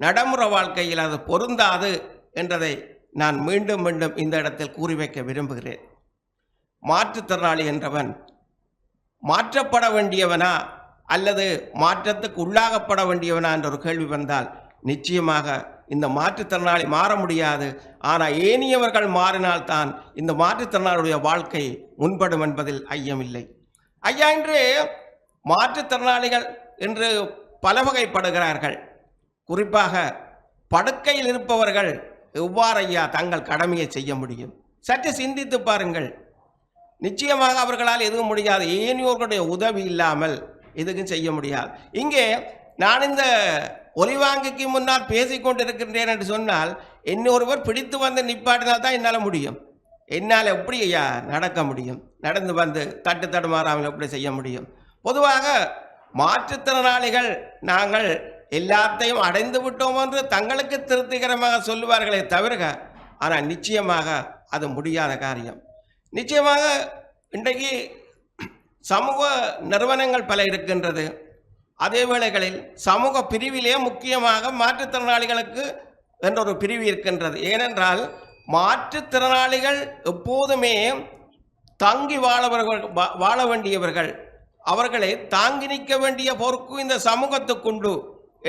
நடைமுறை வாழ்க்கையில் அது பொருந்தாது என்றதை நான் மீண்டும் மீண்டும் இந்த இடத்தில் கூறி வைக்க விரும்புகிறேன். மாற்றுத்திறனாளி என்றவன் மாற்றப்பட வேண்டியவனா அல்லது மாற்றத்துக்கு உள்ளாகப்பட வேண்டியவனா என்ற ஒரு கேள்வி வந்தால் நிச்சயமாக இந்த மாற்றுத்திறனாளி மாற முடியாது. ஆனால் ஏனியவர்கள் மாறினால்தான் இந்த மாற்றுத்திறனாளியுடைய வாழ்க்கை முன்படும் என்பதில் ஐயமில்லை. ஐயா, இன்று மாற்றுத்திறனாளிகள் என்று பல வகைப்படுகிறார்கள். குறிப்பாக படுக்கையில் இருப்பவர்கள் எவ்வாறு ஐயா தங்கள் கடமையை செய்ய முடியும்? சற்று சிந்தித்து பாருங்கள். நிச்சயமாக அவர்களால் எதுவும் முடியாது. ஏனியோர்களுடைய உதவி இல்லாமல் எதுவும் செய்ய முடியாது. இங்கே நான் இந்த ஒலிவாங்கிக்கு முன்னால் பேசிக்கொண்டிருக்கின்றேன் என்று சொன்னால் இன்னொருவர் பிடித்து வந்து நிப்பாட்டினால் தான் என்னால் முடியும். என்னால் எப்படி ஐயா நடக்க முடியும்? நடந்து வந்து தட்டு தடுமாறாமல் எப்படி செய்ய முடியும்? பொதுவாக மாற்றுத்திறனாளிகள் நாங்கள் எல்லாத்தையும் அடைந்து விட்டோம் என்று தங்களுக்கு திருப்திகரமாக சொல்லுவார்களே தவிர, ஆனால் நிச்சயமாக அது முடியாத காரியம். நிச்சயமாக இன்றைக்கு சமூக நிறுவனங்கள் பல இருக்கின்றது. அதே வேளைகளில் சமூக பிரிவிலே முக்கியமாக மாற்றுத்திறனாளிகளுக்கு என்ற ஒரு பிரிவு இருக்கின்றது. ஏனென்றால் மாற்றுத்திறனாளிகள் எப்போதுமே தங்கி வாழ வேண்டியவர்கள், அவர்களை தாங்கி நிற்க வேண்டிய பொறுப்பு இந்த சமூகத்துக்குண்டு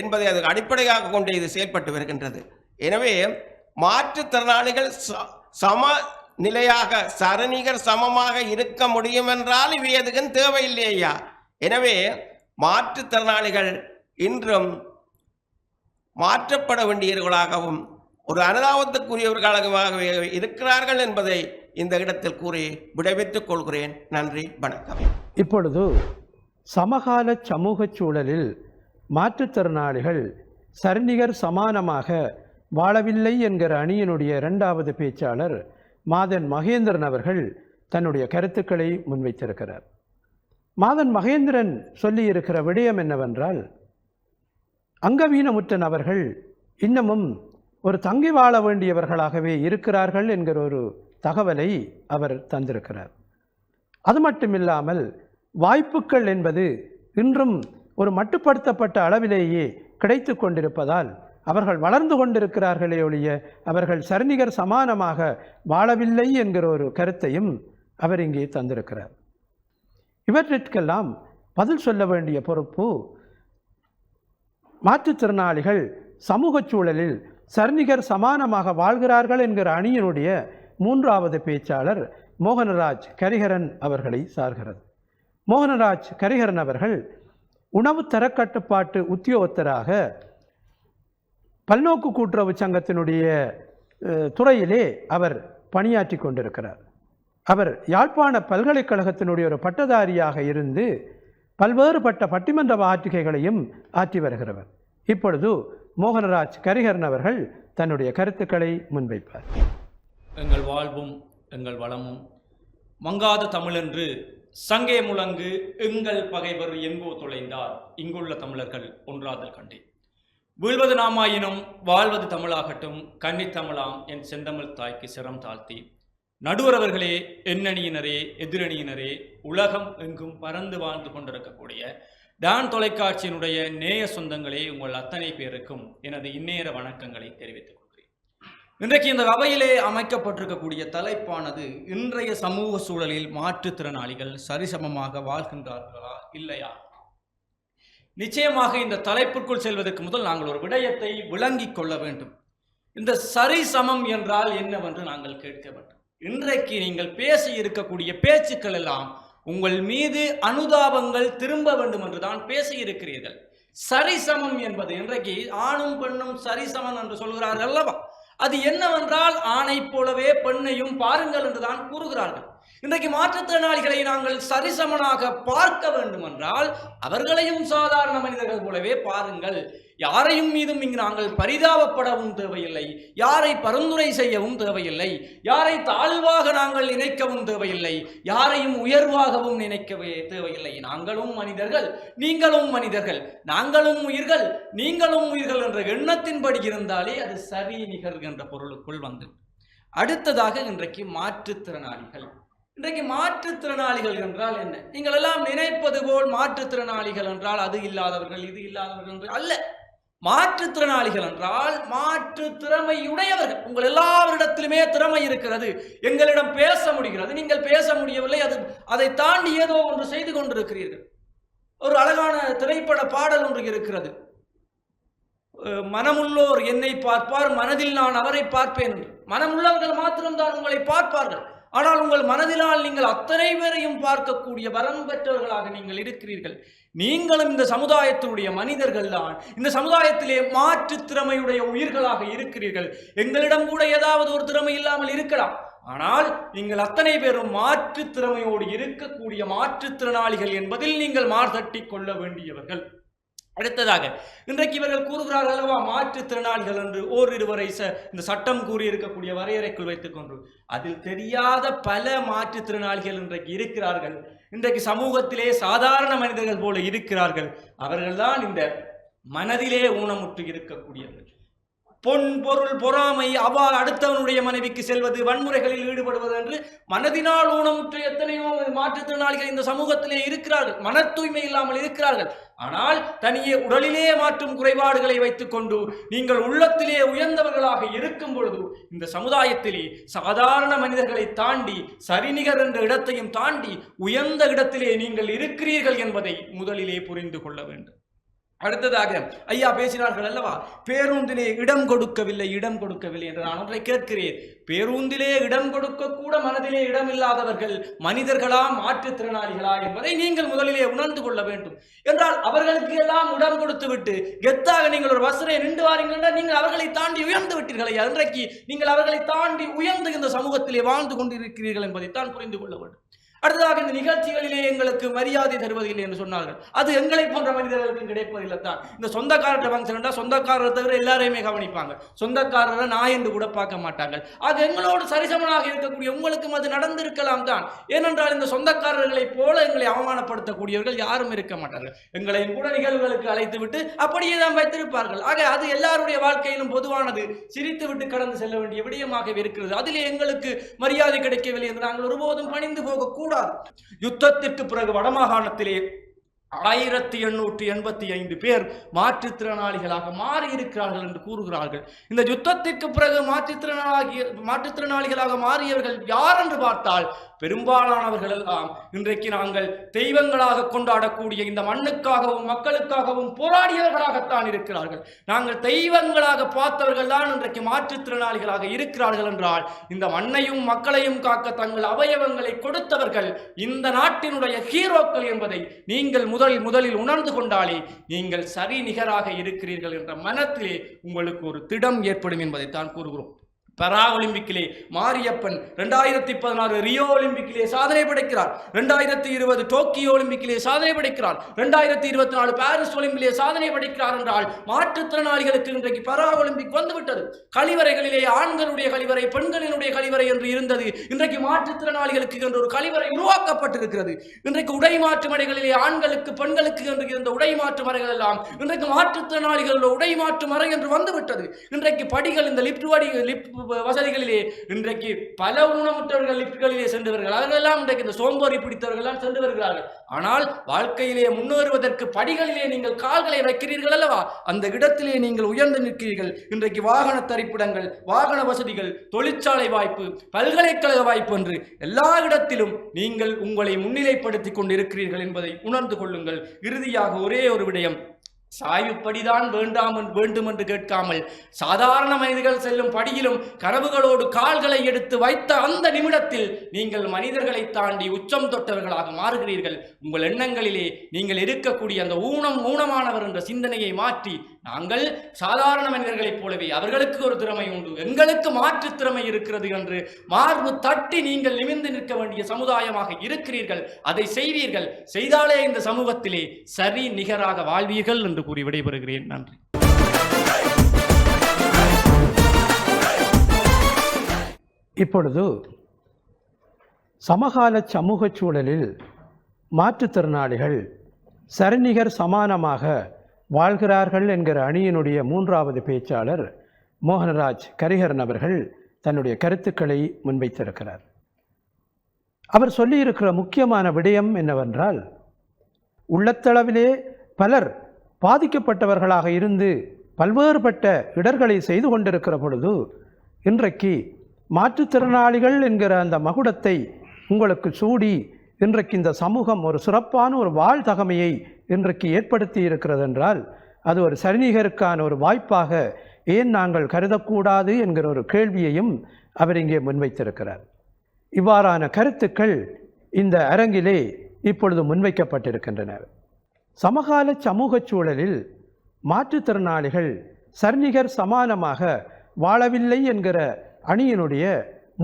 என்பதை அது அடிப்படையாக கொண்டு இது செயல்பட்டு வருகின்றது. எனவே மாற்றுத்திறனாளிகள் சம நிலையாக சரிநிகர் சமமாக இருக்க முடியும் என்றால் இவை எதுக்கும் தேவையில்லையா? எனவே மாற்றுத்திறனாளிகள் இன்றும் மாற்றப்பட வேண்டியவர்களாகவும் ஒரு அனுதாபத்துக்குரியவர்களாக இருக்கிறார்கள் என்பதை இந்த இடத்தில் கூறி விடைபெற்றுக் கொள்கிறேன். நன்றி, வணக்கம். இப்பொழுது சமகால சமூக சூழலில் மாற்றுத்திறனாளிகள் சரிநிகர் சமானமாக வாழவில்லை என்கிற அணியினுடைய 2வது பேச்சாளர் மாதன் மகேந்திரன் அவர்கள் தன்னுடைய கருத்துக்களை முன்வைத்திருக்கிறார். மாதன் மகேந்திரன் சொல்லியிருக்கிற விடயம் என்னவென்றால், அங்கவீனமுற்ற நபர்கள் இன்னமும் ஒரு தங்கி வாழ வேண்டியவர்களாகவே இருக்கிறார்கள் என்கிற ஒரு தகவலை அவர் தந்திருக்கிறார். அது மட்டுமில்லாமல் வாய்ப்புகள் என்பது இன்றும் ஒரு மட்டுப்படுத்தப்பட்ட அளவிலேயே கிடைத்து கொண்டிருப்பதால் அவர்கள் வளர்ந்து கொண்டிருக்கிறார்களே ஒழிய அவர்கள் சரிநிகர் சமானமாக வாழவில்லை என்கிற ஒரு கருத்தையும் அவர் இங்கே தந்திருக்கிறார். இவற்றிற்கெல்லாம் பதில் சொல்ல வேண்டிய பொறுப்பு மாற்றுத்திறனாளிகள் சமூக சூழலில் சரிநிகர் சமானமாக வாழ்கிறார்கள் என்கிற அணியினுடைய 3வது பேச்சாளர் மோகனராஜ் கரிஹரன் அவர்களை சார்கிறது. மோகனராஜ் கரிஹரன் அவர்கள் உணவு தரக்கட்டுப்பாட்டு உத்தியோகத்தராக பல்நோக்கு கூட்டுறவு சங்கத்தினுடைய துறையிலே அவர் பணியாற்றி கொண்டிருக்கிறார். அவர் யாழ்ப்பாண பல்கலைக்கழகத்தினுடைய ஒரு பட்டதாரியாக இருந்து பல்வேறுபட்ட பட்டிமன்ற ஆற்றுகைகளையும் ஆற்றி வருகிறவர். இப்பொழுது மோகனராஜ் கரிஹரன் அவர்கள் தன்னுடைய கருத்துக்களை முன்வைப்பார். எங்கள் வாழ்வும் எங்கள் வளமும் மங்காத தமிழென்று சங்கே முழங்கு எங்கள் பகைவர் எங்கோ தொலைந்தார் இங்குள்ள தமிழர்கள் ஒன்றாதல் கண்டேன். வீழ்வது நாமாயினும் வாழ்வது தமிழாகட்டும் கன்னித்தமிழாம் என் செந்தமிழ் தாய்க்கு சிரம் தாழ்த்தி நடுவரவர்களே, எண்ணணியினரே, எதிரணியினரே, உலகம் எங்கும் பறந்து வாழ்ந்து கொண்டிருக்கக்கூடிய டான் தொலைக்காட்சியினுடைய நேய சொந்தங்களே, உங்கள் அத்தனை பேருக்கும் எனது இந்நேர வணக்கங்களை தெரிவித்துக் கொள்கிறேன். இன்றைக்கு இந்த அவையிலே அமைக்கப்பட்டிருக்கக்கூடிய தலைப்பானது இன்றைய சமூக சூழலில் மாற்றுத்திறனாளிகள் சரிசமமாக வாழ்கின்றார்களா இல்லையா? நிச்சயமாக இந்த தலைப்பிற்குள் செல்வதற்கு முதல் நாங்கள் ஒரு விடயத்தை விளங்கிக் கொள்ள வேண்டும். இந்த சரிசமம் என்றால் என்னவென்று நாங்கள் கேட்க வேண்டும். இன்றைக்கு நீங்கள் பேசி இருக்கக்கூடிய பேச்சுக்கள் எல்லாம் உங்கள் மீது அனுதாபங்கள் திரும்ப வேண்டும் என்றுதான் பேசி இருக்கிறீர்கள். சரிசமம் என்பது இன்றைக்கு ஆணும் பெண்ணும் சரிசமம் என்று சொல்கிறார்கள் அல்லவா? அது என்னவென்றால் ஆணை போலவே பெண்ணையும் பாருங்கள் என்றுதான் கூறுகிறார்கள். இன்றைக்கு மாற்றுத்திறனாளிகளை நாங்கள் சரிசமனாக பார்க்க வேண்டும் என்றால் அவர்களையும் சாதாரண மனிதர்கள் போலவே பாருங்கள். யாரையும் மீதும் இங்கு நாங்கள் பரிதாபப்படவும் தேவையில்லை, யாரை பரிந்துரை செய்யவும் தேவையில்லை, யாரை தாழ்வாக நாங்கள் நினைக்கவும் தேவையில்லை, யாரையும் உயர்வாகவும் நினைக்கவே தேவையில்லை. நாங்களும் மனிதர்கள், நீங்களும் மனிதர்கள், நாங்களும் உயிர்கள், நீங்களும் உயிர்கள் என்ற எண்ணத்தின்படி இருந்தாலே அது சரி நிகர் என்ற பொருளுக்குள் வந்து. அடுத்ததாக இன்றைக்கு மாற்றுத்திறனாளிகள். இன்றைக்கு மாற்றுத்திறனாளிகள் என்றால் என்ன? நீங்கள் எல்லாம் நினைப்பது போல் மாற்றுத்திறனாளிகள் என்றால் அது இல்லாதவர்கள் இது இல்லாதவர்கள் என்று அல்ல. மாற்றுத்திறனாளிகள் என்றால் மாற்று திறமையுடையவர்கள். உங்கள் எல்லாவரிடத்திலுமே திறமை இருக்கிறது, எங்களிடம் பேச முடிகிறது, நீங்கள் பேச முடியவில்லை, அதை தாண்டி ஏதோ ஒன்று செய்து கொண்டிருக்கிறீர்கள். ஒரு அழகான திரைப்பட பாடல் ஒன்று இருக்கிறது, மனமுள்ளோர் என்னை பார்ப்பார், மனதில் நான் அவரை பார்ப்பேன் என்று. மனமுள்ளவர்கள் மாத்திரம்தான் உங்களை பார்ப்பார்கள், ஆனால் உங்கள் மனதினால் நீங்கள் அத்தனை பேரையும் பார்க்கக்கூடிய வரம் பெற்றவர்களாக நீங்கள் இருக்கிறீர்கள். நீங்களும் இந்த சமுதாயத்தினுடைய மனிதர்கள் தான், இந்த சமுதாயத்திலே மாற்று திறமையுடைய உயிர்களாக இருக்கிறீர்கள். எங்களிடம் கூட ஏதாவது ஒரு திறமை இல்லாமல் இருக்கலாம், ஆனால் நீங்கள் அத்தனை பேரும் மாற்று திறமையோடு இருக்கக்கூடிய மாற்றுத்திறனாளிகள் என்பதில் நீங்கள் மார்தட்டி கொள்ள வேண்டியவர்கள். அடுத்ததாக இன்றைக்கு இவர்கள் கூறுகிறார்கள் அல்லவா, மாற்றுத்திறனாளிகள் என்று ஓரிருவரை இந்த சட்டம் கூறி இருக்கக்கூடிய வரையறைக்குள் வைத்துக் கொண்டு அதில் தெரியாத பல மாற்றுத்திறனாளிகள் இன்றைக்கு இருக்கிறார்கள். இன்றைக்கு சமூகத்திலே சாதாரண மனிதர்கள் போல இருக்கிறார்கள். அவர்கள்தான் இந்த மனதிலே ஊனமுற்று இருக்கக்கூடியவர்கள். பொன் பொருள் பொறாமை, அடுத்தவனுடைய மனைவிக்கு செல்வது, வன்முறைகளில் ஈடுபடுவது என்று மனதினால் ஊனமுற்ற எத்தனையோ மாற்றுத்திறனாளிகள் இந்த சமூகத்திலே இருக்கிறார்கள். மன தூய்மை இல்லாமல் இருக்கிறார்கள். ஆனால் தனியே உடலிலே மாற்றும் குறைபாடுகளை வைத்துக் கொண்டு நீங்கள் உள்ளத்திலே உயர்ந்தவர்களாக இருக்கும் பொழுது இந்த சமுதாயத்திலே சாதாரண மனிதர்களை தாண்டி சரிநிகர் என்ற இடத்தையும் தாண்டி உயர்ந்த இடத்திலே நீங்கள் இருக்கிறீர்கள் என்பதை முதலிலே புரிந்து கொள்ள வேண்டும். அடுத்ததாக ஐயா பேசினார்கள் அல்லவா, பேருந்திலே இடம் கொடுக்கவில்லை என்று நான் ஒன்றை கேட்கிறேன். பேருந்திலே இடம் கொடுக்க கூட மனதிலே இடம் இல்லாதவர்கள் மனிதர்களா மாற்றுத்திறனாளிகளா என்பதை நீங்கள் முதலிலே உணர்ந்து கொள்ள வேண்டும். என்றால் அவர்களுக்கு எல்லாம் இடம் கொடுத்து விட்டு கெத்தாக நீங்கள் ஒரு பஸ்ஸிலே நின்று வாரீங்கள், நீங்கள் அவர்களை தாண்டி உயர்ந்து விட்டீர்கள். இன்றைக்கு நீங்கள் அவர்களை தாண்டி உயர்ந்து இந்த சமூகத்திலே வாழ்ந்து கொண்டிருக்கிறீர்கள் என்பதைத்தான் புரிந்து கொள்ள வேண்டும். அடுத்ததாக இந்த நிகழ்ச்சிகளிலே எங்களுக்கு மரியாதை தருவதில்லை என்று சொன்னார்கள். அது எங்களை போன்ற மனிதர்களுக்கு கிடைப்பதில்லை தான். இந்த சொந்தக்காரர் ஃபங்க்ஷன் சொந்தக்காரரை தவிர எல்லாரையுமே கவனிப்பாங்க, சொந்தக்காரரை நான் என்று கூட பார்க்க மாட்டாங்க. ஆக எங்களோடு சரிசமனாக இருக்கக்கூடிய உங்களுக்கும் அது நடந்திருக்கலாம் தான். ஏனென்றால் இந்த சொந்தக்காரர்களை போல எங்களை அவமானப்படுத்தக்கூடியவர்கள் யாரும் இருக்க மாட்டார்கள். எங்களையும் கூட நிகழ்வுகளுக்கு அழைத்து விட்டு அப்படியே தான் வைத்திருப்பார்கள். ஆக அது எல்லாருடைய வாழ்க்கையிலும் பொதுவானது, சிரித்து விட்டு கடந்து செல்ல வேண்டிய விடயமாகவே இருக்கிறது. அதிலே எங்களுக்கு மரியாதை கிடைக்கவில்லை என்று நாங்கள் ஒருபோதும் பணிந்து போகக்கூடாது. யுத்தத்திற்கு பிறகு வடமாகாணத்திலே 1885 பேர் மாற்றுத்திறனாளிகளாக மாறி இருக்கிறார்கள் என்று கூறுகிறார்கள். இந்த யுத்தத்திற்கு பிறகு மாற்றுத்திறனாளிகளாக மாறியவர்கள் யார் என்று பார்த்தால் பெரும்பாலானவர்கள் எல்லாம் இன்றைக்கு நாங்கள் தெய்வங்களாக கொண்டாடக்கூடிய இந்த மண்ணுக்காகவும் மக்களுக்காகவும் போராடியவர்களாகத்தான் இருக்கிறார்கள். நாங்கள் தெய்வங்களாக பார்த்தவர்கள் தான் இன்றைக்கு மாற்றுத்திறனாளிகளாக இருக்கிறார்கள் என்றால் இந்த மண்ணையும் மக்களையும் காக்க தங்கள் அவயவங்களை கொடுத்தவர்கள் இந்த நாட்டினுடைய ஹீரோக்கள் என்பதை நீங்கள் முதலில் உணர்ந்து கொண்டாலே நீங்கள் சரி நிகராக இருக்கிறீர்கள் என்ற மனத்திலே உங்களுக்கு ஒரு திடம் ஏற்படும் என்பதைத்தான் கூறுகிறோம். பரா ஒலிம்பிக்கிலே மாரியப்பன் 2016 ரியோ ஒலிம்பிக்கிலே சாதனை படைக்கிறார், 2020 டோக்கியோ ஒலிம்பிக்கிலே சாதனை படைக்கிறார், 2024 பாரிஸ் ஒலிம்பிக்கிலே சாதனை படைக்கிறார் என்றால் மாற்றுத்திறனாளிகளுக்கு இன்றைக்கு பரா ஒலிம்பிக் வந்துவிட்டது. கழிவறைகளிலே ஆண்களுடைய கழிவறை, பெண்களினுடைய கழிவறை என்று இருந்தது. இன்றைக்கு மாற்றுத்திறனாளிகளுக்கு என்று ஒரு கழிவறை உருவாக்கப்பட்டிருக்கிறது. இன்றைக்கு உடை மாற்று மறைகளிலே ஆண்களுக்கு பெண்களுக்கு என்று இருந்த உடை மாற்று மறைகள் எல்லாம் இன்றைக்கு மாற்றுத்திறனாளிகளோட உடை மாற்று மறை என்று வந்துவிட்டது. இன்றைக்கு படிகள், இந்த லிப்ட் வசதிகளிலே இன்றைக்கு பல ஊனமுற்றவர்கள் லிப்ட்களிலே சென்றவர்கள் அவர்களெல்லாம் இன்றைக்கு இந்த சோம்பேறி பிடித்தவர்கள் சென்று வருகிறார்கள். ஆனால் வாழ்க்கையிலே முன்னேறுவதற்கு படிகளிலே நீங்கள் கால்களை வைக்கிறீர்கள் அல்லவா, அந்த இடத்திலே நீங்கள் உயர்ந்து நிற்கிறீர்கள். இன்றைக்கு வாகன தரிப்பிடங்கள், வாகன வசதிகள், தொழிற்சாலை வாய்ப்பு, பல்கலைக்கழக வாய்ப்பு என்று எல்லா இடத்திலும் நீங்கள் உங்களை முன்னிலைப்படுத்திக் கொண்டிருக்கிறீர்கள் என்பதை உணர்ந்து கொள்ளுங்கள். இறுதியாக ஒரே ஒரு விடயம், சாய்வுப்படிதான் வேண்டும் என்று கேட்காமல் சாதாரண மனிதர்கள் செல்லும் படியிலும் கனவுகளோடு கால்களை எடுத்து வைத்த அந்த நிமிடத்தில் நீங்கள் மனிதர்களை தாண்டி உச்சம் தொட்டவர்களாக மாறுகிறீர்கள். உங்கள் எண்ணங்களிலே நீங்கள் இருக்கக்கூடிய அந்த ஊனமானவர் என்ற சிந்தனையை மாற்றி நாங்கள் சாதாரண மனிதர்களைப் போலவே அவர்களுக்கு ஒரு திறமை உண்டு, எங்களுக்கு மாற்று திறமை இருக்கிறது என்று மார்பு தட்டி நீங்கள் நிமிர்ந்து நிற்க வேண்டிய சமுதாயமாக இருக்கிறீர்கள். அதை செய்வீர்கள். செய்தாலே இந்த சமூகத்திலே சரி நிகராக வாழ்வீர்கள் என்று கூறி விடைபெறுகிறேன். நன்றி. இப்பொழுது சமகால சமூக சூழலில் மாற்றுத்திறனாளிகள் சரிநிகர் சமானமாக வாழ்கிறார்கள் என்கிற அணியினுடைய 3வது பேச்சாளர் மோகனராஜ் கரிஹரன் அவர்கள் தன்னுடைய கருத்துக்களை முன்வைத்திருக்கிறார். அவர் சொல்லியிருக்கிற முக்கியமான விடயம் என்னவென்றால், உள்ளத்தளவிலே பலர் பாதிக்கப்பட்டவர்களாக இருந்து பல்வேறுபட்ட இடர்களை செய்து கொண்டிருக்கிற பொழுது இன்றைக்கு மாற்றுத்திறனாளிகள் என்கிற அந்த மகுடத்தை உங்களுக்கு சூடி இன்றைக்கு இந்த சமூகம் ஒரு சிறப்பான ஒரு வாழ்தகமையை இன்றைக்கு ஏற்படுத்தி இருக்கிறது என்றால் அது ஒரு சரிநிகருக்கான ஒரு வாய்ப்பாக ஏன் நாங்கள் கருதக்கூடாது என்கிற ஒரு கேள்வியையும் அவர் இங்கே முன்வைத்திருக்கிறார். இவ்வாறான கருத்துக்கள் இந்த அரங்கிலே இப்பொழுது முன்வைக்கப்பட்டிருக்கின்றன. சமகால சமூக சூழலில் மாற்றுத்திறனாளிகள் சரிநிகர் சமானமாக வாழவில்லை என்கிற அணியினுடைய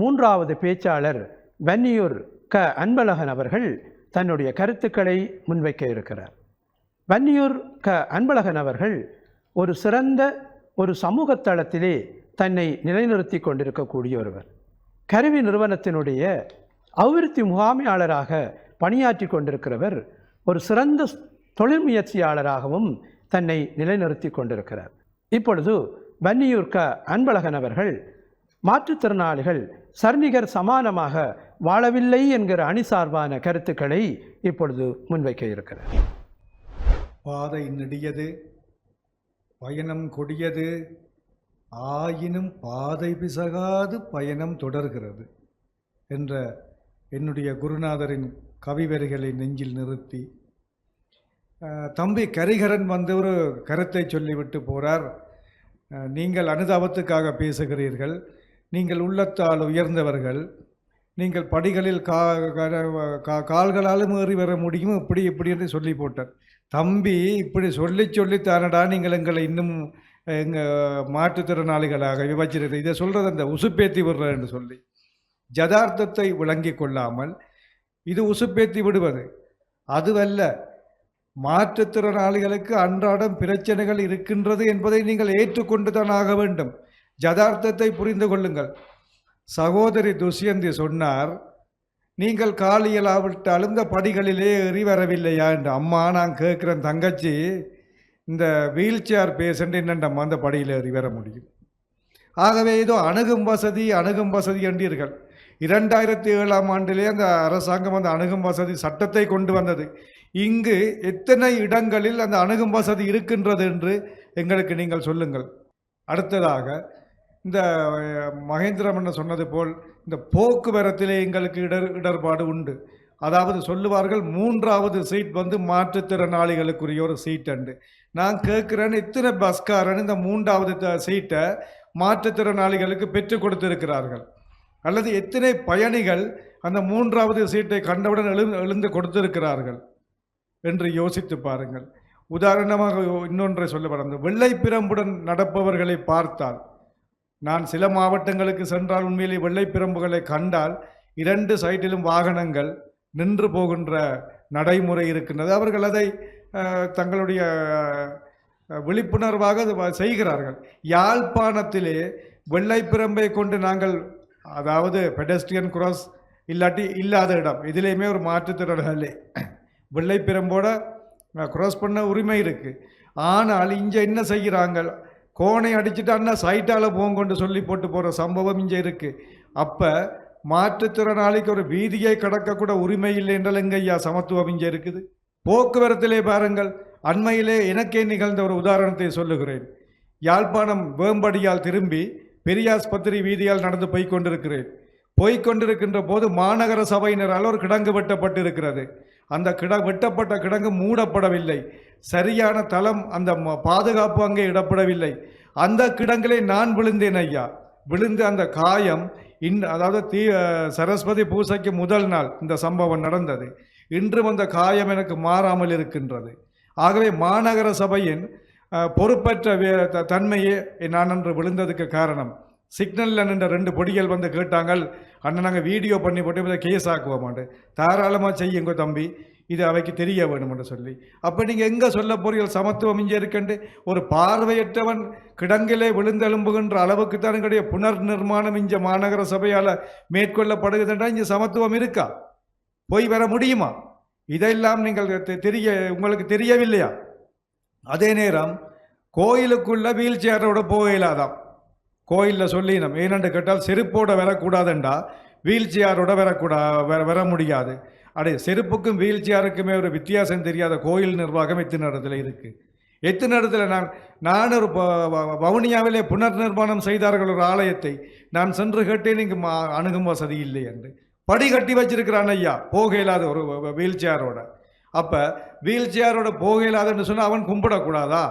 3வது பேச்சாளர் வன்னியூர் க அன்பழகன் அவர்கள் தன்னுடைய கருத்துக்களை முன்வைக்க இருக்கிறார். வன்னியூர் க அன்பழகன் அவர்கள் ஒரு சிறந்த ஒரு சமூக தளத்திலே தன்னை நிலைநிறுத்தி கொண்டிருக்கக்கூடிய ஒருவர். கருவி நிறுவனத்தினுடைய அபிவிருத்தி முகாமையாளராக பணியாற்றி கொண்டிருக்கிறவர். ஒரு சிறந்த தொழில் முயற்சியாளராகவும் தன்னை நிலைநிறுத்தி கொண்டிருக்கிறார். இப்பொழுது வன்னியூர் க அன்பழகன் அவர்கள் மாற்றுத்திறனாளிகள் சரிநிகர் சமானமாக வாழவில்லை என்கிற அணி சார்பான கருத்துக்களை இப்பொழுது முன்வைக்க இருக்கிறார். பாதை நெடியது, பயணம் கொடியது, ஆயினும் பாதை பிசகாது பயணம் தொடர்கிறது என்ற என்னுடைய குருநாதரின் கவிவரிகளை நெஞ்சில் நிறுத்தி தம்பி கரிஹரன் வந்து ஒரு கருத்தை சொல்லிவிட்டு போகிறார். நீங்கள் அனுதாபத்துக்காக பேசுகிறீர்கள், நீங்கள் உள்ளத்தால் உயர்ந்தவர்கள், நீங்கள் படிகளில் கால்களாலும் ஏறி வர முடியும், இப்படி இப்படி என்று சொல்லி போட்டார். தம்பி இப்படி சொல்லி தானடா நீங்கள் எங்களை இன்னும் எங்கள் மாற்றுத்திறனாளிகளாக விவச்சிருக்கிறது. இதை சொல்கிறது அந்த உசுப்பேத்தி விடுற என்று சொல்லி ஜதார்த்தத்தை விளங்கி கொள்ளாமல் இது உசுப்பேத்தி விடுவது அதுவல்ல. மாற்றுத்திறனாளிகளுக்கு அன்றாடம் பிரச்சனைகள் இருக்கின்றது என்பதை நீங்கள் ஏற்றுக்கொண்டு தான் ஆக வேண்டும். ஜதார்த்தத்தை புரிந்து கொள்ளுங்கள். சகோதரி துஷ்யந்தி சொன்னார், நீங்கள் காலியலாவிட்டாலும் இந்த படிகளிலே ஏறி வரவில்லையா என்று. அம்மா நான் கேட்குறேன் தங்கச்சி, இந்த வீல் சேர் பேஷண்ட் என்னண்டம்மா அந்த படியில் ஏறி வர முடியும்? ஆகவே ஏதோ அணுகும் வசதி என்றீர்கள். 2007ஆம் ஆண்டிலே அந்த அரசாங்கம் அந்த அணுகும் வசதி சட்டத்தை கொண்டு வந்தது. இங்கு எத்தனை இடங்களில் அந்த அணுகும் வசதி இருக்கின்றது என்று எங்களுக்கு நீங்கள் சொல்லுங்கள். அடுத்ததாக இந்த மகேந்திரமன் சொன்னது போல் இந்த போக்குவரத்திலே எங்களுக்கு இடர்பாடு உண்டு. அதாவது சொல்லுவார்கள் 3வது சீட் வந்து மாற்றுத்திறனாளிகளுக்குரிய ஒரு சீட் உண்டு. நான் கேட்குறேன், இத்தனை பஸ்காரன் இந்த 3வது சீட்டை மாற்றுத்திறனாளிகளுக்கு பெற்றுக் கொடுத்திருக்கிறார்கள்? அல்லது எத்தனை பயணிகள் அந்த 3வது சீட்டை கண்டவுடன் எழுந்து கொடுத்திருக்கிறார்கள் என்று யோசித்து பாருங்கள். உதாரணமாக இன்னொன்றை சொல்ல அந்த வெள்ளை பிரம்புடன் நடப்பவர்களை பார்த்தால், நான் சில மாவட்டங்களுக்கு சென்றால் உண்மையிலே வெள்ளை பிரம்புகளை கண்டால் 2 சைட்டிலும் வாகனங்கள் நின்று போகின்ற நடைமுறை இருக்கின்றது. அவர்கள் அதை தங்களுடைய விழிப்புணர்வாக செய்கிறார்கள். யாழ்ப்பாணத்திலே வெள்ளை பிரம்பை கொண்டு நாங்கள், அதாவது பெடஸ்ட்ரியன் கிராஸ் இல்லாத இடம் இதிலேயுமே ஒரு மாற்றுத்திறனாளி வெள்ளை பிரம்போட கிராஸ் பண்ண உரிமை இருக்குது. ஆனால் இங்கே என்ன செய்கிறாங்க, கோணை அடிச்சுட்டு அண்ணா சைட்டால் போங்கொண்டு சொல்லி போட்டு போகிற சம்பவம் இங்கே இருக்குது. அப்போ மாற்றுத்திறனாளிக்கு ஒரு வீதியை கடக்கக்கூட உரிமை இல்லை என்றால் எங்கய்யா சமத்துவம் இங்கே இருக்குது? போக்குவரத்திலே பாருங்கள், அண்மையிலே எனக்கே நிகழ்ந்த ஒரு உதாரணத்தை சொல்லுகிறேன். யாழ்ப்பாணம் வேம்படியால் திரும்பி பெரியாஸ்பத்திரி வீதியால் நடந்து போய்கொண்டிருக்கிறேன். போய்கொண்டிருக்கின்ற போது மாநகர சபையினரால் ஒரு கிடங்கு வெட்டப்பட்டிருக்கிறது. அந்த வெட்டப்பட்ட கிடங்கு மூடப்படவில்லை. சரியான தளம், அந்த பாதுகாப்பு அங்கே இடப்படவில்லை. அந்த கிடங்கிலே நான் விழுந்தேன் ஐயா. விழுந்து அந்த காயம் அதாவது சரஸ்வதி பூசைக்கு முதல் நாள் இந்த சம்பவம் நடந்தது. இன்றும் அந்த காயம் எனக்கு மாறாமல் இருக்கின்றது. ஆகவே மாநகர சபையின் பொறுப்பற்ற தன்மையே நான் அன்று விழுந்ததுக்கு காரணம். சிக்னலில் நின்ற 2 பொடிகள் வந்து கேட்டாங்கள், அண்ணன் நாங்கள் வீடியோ பண்ணி போட்டு இதை கேஸ் ஆக்குவோமாண்டு. தாராளமாக செய்யுங்க தம்பி, இது அவைக்கு தெரிய வேணும்னு சொல்லி. அப்போ நீங்கள் எங்கே சொல்ல போறீர்கள் சமத்துவம் இங்கே இருக்கண்டு? ஒரு பார்வையற்றவன் கிடங்கிலே விழுந்தெலும்புகின்ற அளவுக்கு தான் எங்களுடைய புனர் நிர்மாணம் இங்கே மாநகர சபையால் மேற்கொள்ளப்படுகிறதுன்றா இங்கே சமத்துவம் இருக்கா? போய் வர முடியுமா? இதெல்லாம் நீங்கள் உங்களுக்கு தெரியவில்லையா? அதே நேரம் கோயிலுக்குள்ள வீல் சேரோட போகலாதான். கோயிலில் சொல்லினோம், ஏனென்று கேட்டால் செருப்போட வரக்கூடாதுண்டா வீல் சேரோட வர முடியாது. செருப்புக்கும் வீல் சேருக்குமே ஒரு வித்தியாசம் தெரியாத கோயில் நிர்வாகம் எத்தனை இடத்துல இருக்குது. எத்தனை இடத்துல நான் ஒரு வவுனியாவிலே புனர் நிர்மாணம் செய்தார்கள் ஒரு ஆலயத்தை. நான் சென்று கேட்டேன், இங்கு அணுகும் வசதி இல்லை என்று. படி கட்டி வச்சிருக்கிறான் ஐயா, போக இயலாத ஒரு வீல் சேரோட. அப்போ வீல் சேரோட போக இயலாதுன்னு சொன்னால் அவன் கும்பிடக்கூடாதா?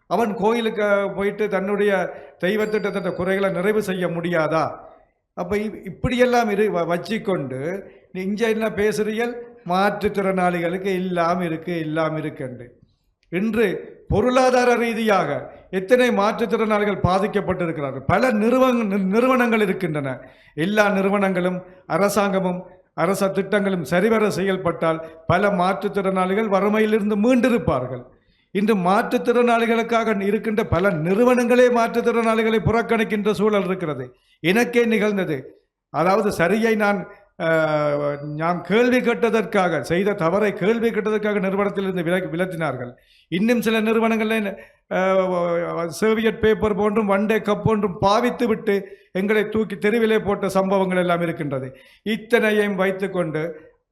அவன் கோயிலுக்கு போயிட்டு தன்னுடைய தெய்வத்திட்ட குறைகளை நிறைவு செய்ய முடியாதா? அப்போ இப்படியெல்லாம் வச்சிக்கொண்டு இங்கே என்ன பேசுறீர்கள்? மாற்றுத்திறனாளிகளுக்கு எல்லாம் இருக்குண்டு. இன்று பொருளாதார ரீதியாக எத்தனை மாற்றுத்திறனாளிகள் பாதிக்கப்பட்டிருக்கிறார்கள். பல நிறுவனங்கள் இருக்கின்றன. எல்லா நிறுவனங்களும் அரசாங்கமும் அரச திட்டங்களும் சரிவர செயல்பட்டால் பல மாற்றுத்திறனாளிகள் வறுமையிலிருந்து மீண்டிருப்பார்கள். இன்று மாற்றுத்திறனாளிகளுக்காக இருக்கின்ற பல நிறுவனங்களே மாற்றுத்திறனாளிகளை புறக்கணிக்கின்ற சூழல் இருக்கிறது. எனக்கே நிகழ்ந்தது. அதாவது சரியை நான் கேள்வி கேட்டதற்காக, செய்த தவறை கேள்வி கேட்டதற்காக நிறுவனத்திலிருந்து விலத்தினார்கள். இன்னும் சில நிறுவனங்களில் சோவியட் பேப்பர் போன்றும் வண்டே கப் போன்றும் பாவித்து விட்டு எங்களை தூக்கி தெருவிலே போட்ட சம்பவங்கள் எல்லாம் இருக்கின்றது. இத்தனையும் வைத்துக்கொண்டு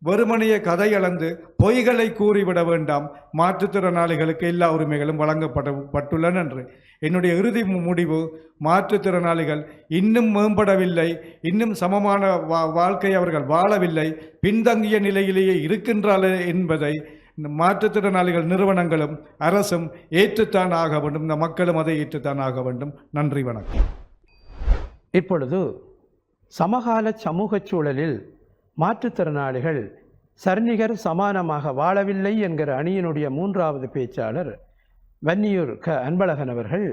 வெறுமனையை கதையளந்து பொய்களை கூறிவிட வேண்டாம். மாற்றுத்திறனாளிகளுக்கு எல்லா உரிமைகளும் வழங்கப்பட்டுள்ளன என்று. என்னுடைய இறுதி முடிவு, மாற்றுத்திறனாளிகள் இன்னும் மேம்படவில்லை, இன்னும் சமமான வாழ்க்கை அவர்கள் வாழவில்லை, பின்தங்கிய நிலையிலேயே இருக்கின்றார்கள் என்பதை மாற்றுத்திறனாளிகள் நிறுவனங்களும் அரசும் ஏற்றுத்தான் ஆக வேண்டும். இந்த மக்களும் அதை ஏற்றுத்தான் ஆக வேண்டும். நன்றி, வணக்கம். இப்பொழுது சமகால சமூக சூழலில் மாற்றுத்திறனாளிகள் சரிநிகர் சமானமாக வாழவில்லை என்கிற அணியினுடைய 3வது பேச்சாளர் வன்னியூர் அன்பழகன் அவர்கள்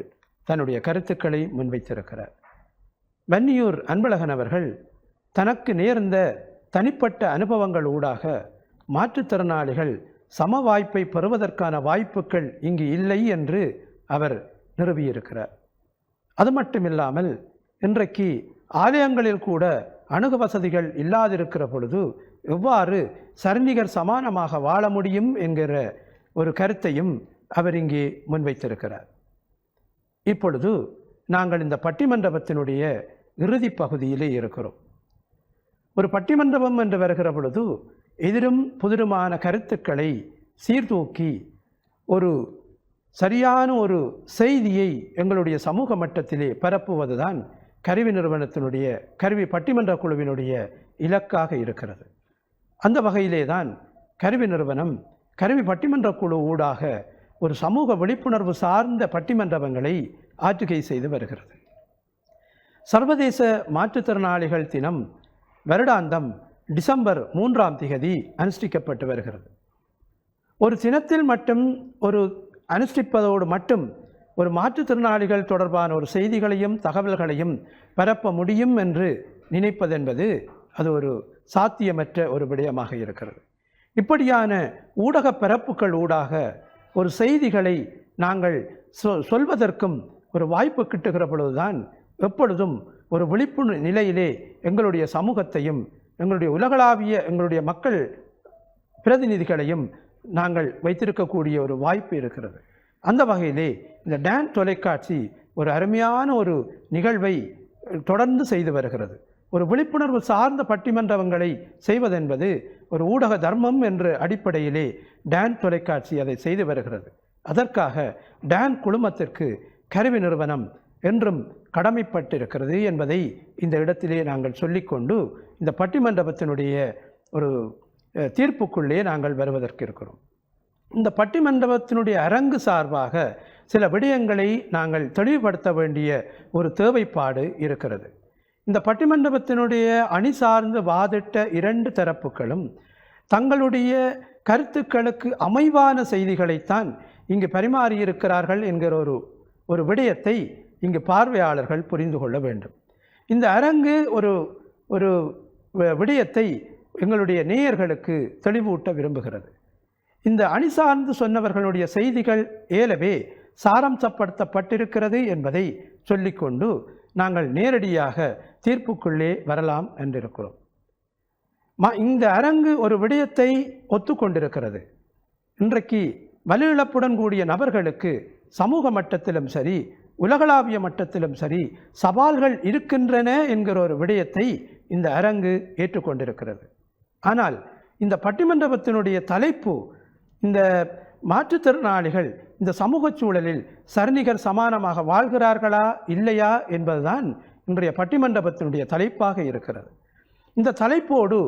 தன்னுடைய கருத்துக்களை முன்வைத்திருக்கிறார். வன்னியூர் அன்பழகன் அவர்கள் தனக்கு நேர்ந்த தனிப்பட்ட அனுபவங்கள் ஊடாக மாற்றுத்திறனாளிகள் சம வாய்ப்பை பெறுவதற்கான வாய்ப்புகள் இங்கு இல்லை என்று அவர் நிறுவியிருக்கிறார். அது மட்டுமில்லாமல் இன்றைக்கு ஆலயங்களில் கூட அணுகு வசதிகள் இல்லாதிருக்கிற பொழுது எவ்வாறு சரிநிகர் சமானமாக வாழ முடியும் என்கிற ஒரு கருத்தையும் அவர் இங்கே முன்வைத்திருக்கிறார். இப்பொழுது நாங்கள் இந்த பட்டிமன்றத்தினுடைய இறுதி பகுதியிலே இருக்கிறோம். ஒரு பட்டிமன்றம் என்று வருகிற பொழுது எதிரும் புதிருமான கருத்துக்களை சீர்தூக்கி ஒரு சரியான ஒரு செய்தியை எங்களுடைய சமூக மட்டத்திலே பரப்புவதுதான் கருவி நிறுவனத்தினுடைய கருவி பட்டிமன்ற குழுவினுடைய இலக்காக இருக்கிறது. அந்த வகையிலே தான் கருவி நிறுவனம் கருவி பட்டிமன்ற குழு ஊடாக ஒரு சமூக விழிப்புணர்வு சார்ந்த பட்டிமன்றங்களை ஆற்றுகை செய்து வருகிறது. சர்வதேச மாற்றுத்திறனாளிகள் தினம் வருடாந்தம் டிசம்பர் 3ஆம் தேதி அனுஷ்டிக்கப்பட்டு வருகிறது. ஒரு தினத்தில் மட்டும் ஒரு அனுஷ்டிப்பதோடு மட்டும் ஒரு மாற்றுத்திறனாளிகள் தொடர்பான ஒரு செய்திகளையும் தகவல்களையும் பரப்ப முடியும் என்று நினைப்பதென்பது அது ஒரு சாத்தியமற்ற ஒரு விடயமாக இருக்கிறது. இப்படியான ஊடக பரப்புகள் ஊடாக ஒரு செய்திகளை நாங்கள் சொல்வதற்கும் ஒரு வாய்ப்பு கிட்டுகிற பொழுதுதான் எப்பொழுதும் ஒரு விழிப்புணர்வு நிலையிலே எங்களுடைய சமூகத்தையும் எங்களுடைய உலகளாவிய எங்களுடைய மக்கள் பிரதிநிதிகளையும் நாங்கள் வைத்திருக்கக்கூடிய ஒரு வாய்ப்பு இருக்கிறது. அந்த வகையிலே இந்த டான் தொலைக்காட்சி ஒரு அருமையான ஒரு நிகழ்வை தொடர்ந்து செய்து வருகிறது. ஒரு விழிப்புணர்வு சார்ந்த பட்டிமன்றங்களை செய்வதென்பது ஒரு ஊடக தர்மம் என்ற அடிப்படையிலே டான் தொலைக்காட்சி அதை செய்து வருகிறது. அதற்காக டான் குழுமத்திற்கு கருவி நிறுவனம் என்றும் கடமைப்பட்டிருக்கிறது என்பதை இந்த இடத்திலே நாங்கள் சொல்லிக்கொண்டு இந்த பட்டிமன்றத்தினுடைய ஒரு தீர்ப்புக்குள்ளே நாங்கள் வருவதற்கு இருக்கிறோம். இந்த பட்டிமன்றத்தினுடைய அரங்கு சார்பாக சில விடயங்களை நாங்கள் தெளிவுபடுத்த வேண்டிய ஒரு தேவைப்பாடு இருக்கிறது. இந்த பட்டிமன்றத்தினுடைய அணி சார்ந்து வாதிட்ட இரண்டு தரப்புகளும் தங்களுடைய கருத்துக்களுக்கு அமைவான செய்திகளைத்தான் இங்கு பரிமாறியிருக்கிறார்கள் என்கிற ஒரு விடயத்தை இங்கு பார்வையாளர்கள் புரிந்து கொள்ள வேண்டும். இந்த அரங்கு ஒரு விடயத்தை எங்களுடைய நேயர்களுக்கு தெளிவூட்ட விரும்புகிறது. இந்த அணி சார்ந்து சொன்னவர்களுடைய செய்திகள் ஏலவே சாராம்சப்படுத்தப்பட்டிருக்கிறது என்பதை சொல்லிக்கொண்டு நாங்கள் நேரடியாக தீர்ப்புக்குள்ளே வரலாம் என்றிருக்கிறோம். இந்த அரங்கு ஒரு விடயத்தை ஒத்துக்கொண்டிருக்கிறது. இன்றைக்கு வலுவிழப்புடன் கூடிய நபர்களுக்கு சமூக மட்டத்திலும் சரி, உலகளாவிய மட்டத்திலும் சரி சவால்கள் இருக்கின்றன என்கிற ஒரு விடயத்தை இந்த அரங்கு ஏற்றுக்கொண்டிருக்கிறது. ஆனால் இந்த பட்டிமன்றத்தினுடைய தலைப்பு இந்த மாற்றுத்திறனாளிகள் இந்த சமூக சூழலில் சரிநிகர் சமானமாக வாழ்கிறார்களா இல்லையா என்பதுதான் இன்றைய பட்டிமன்றத்தினுடைய தலைப்பாக இருக்கிறது. இந்த தலைப்போடு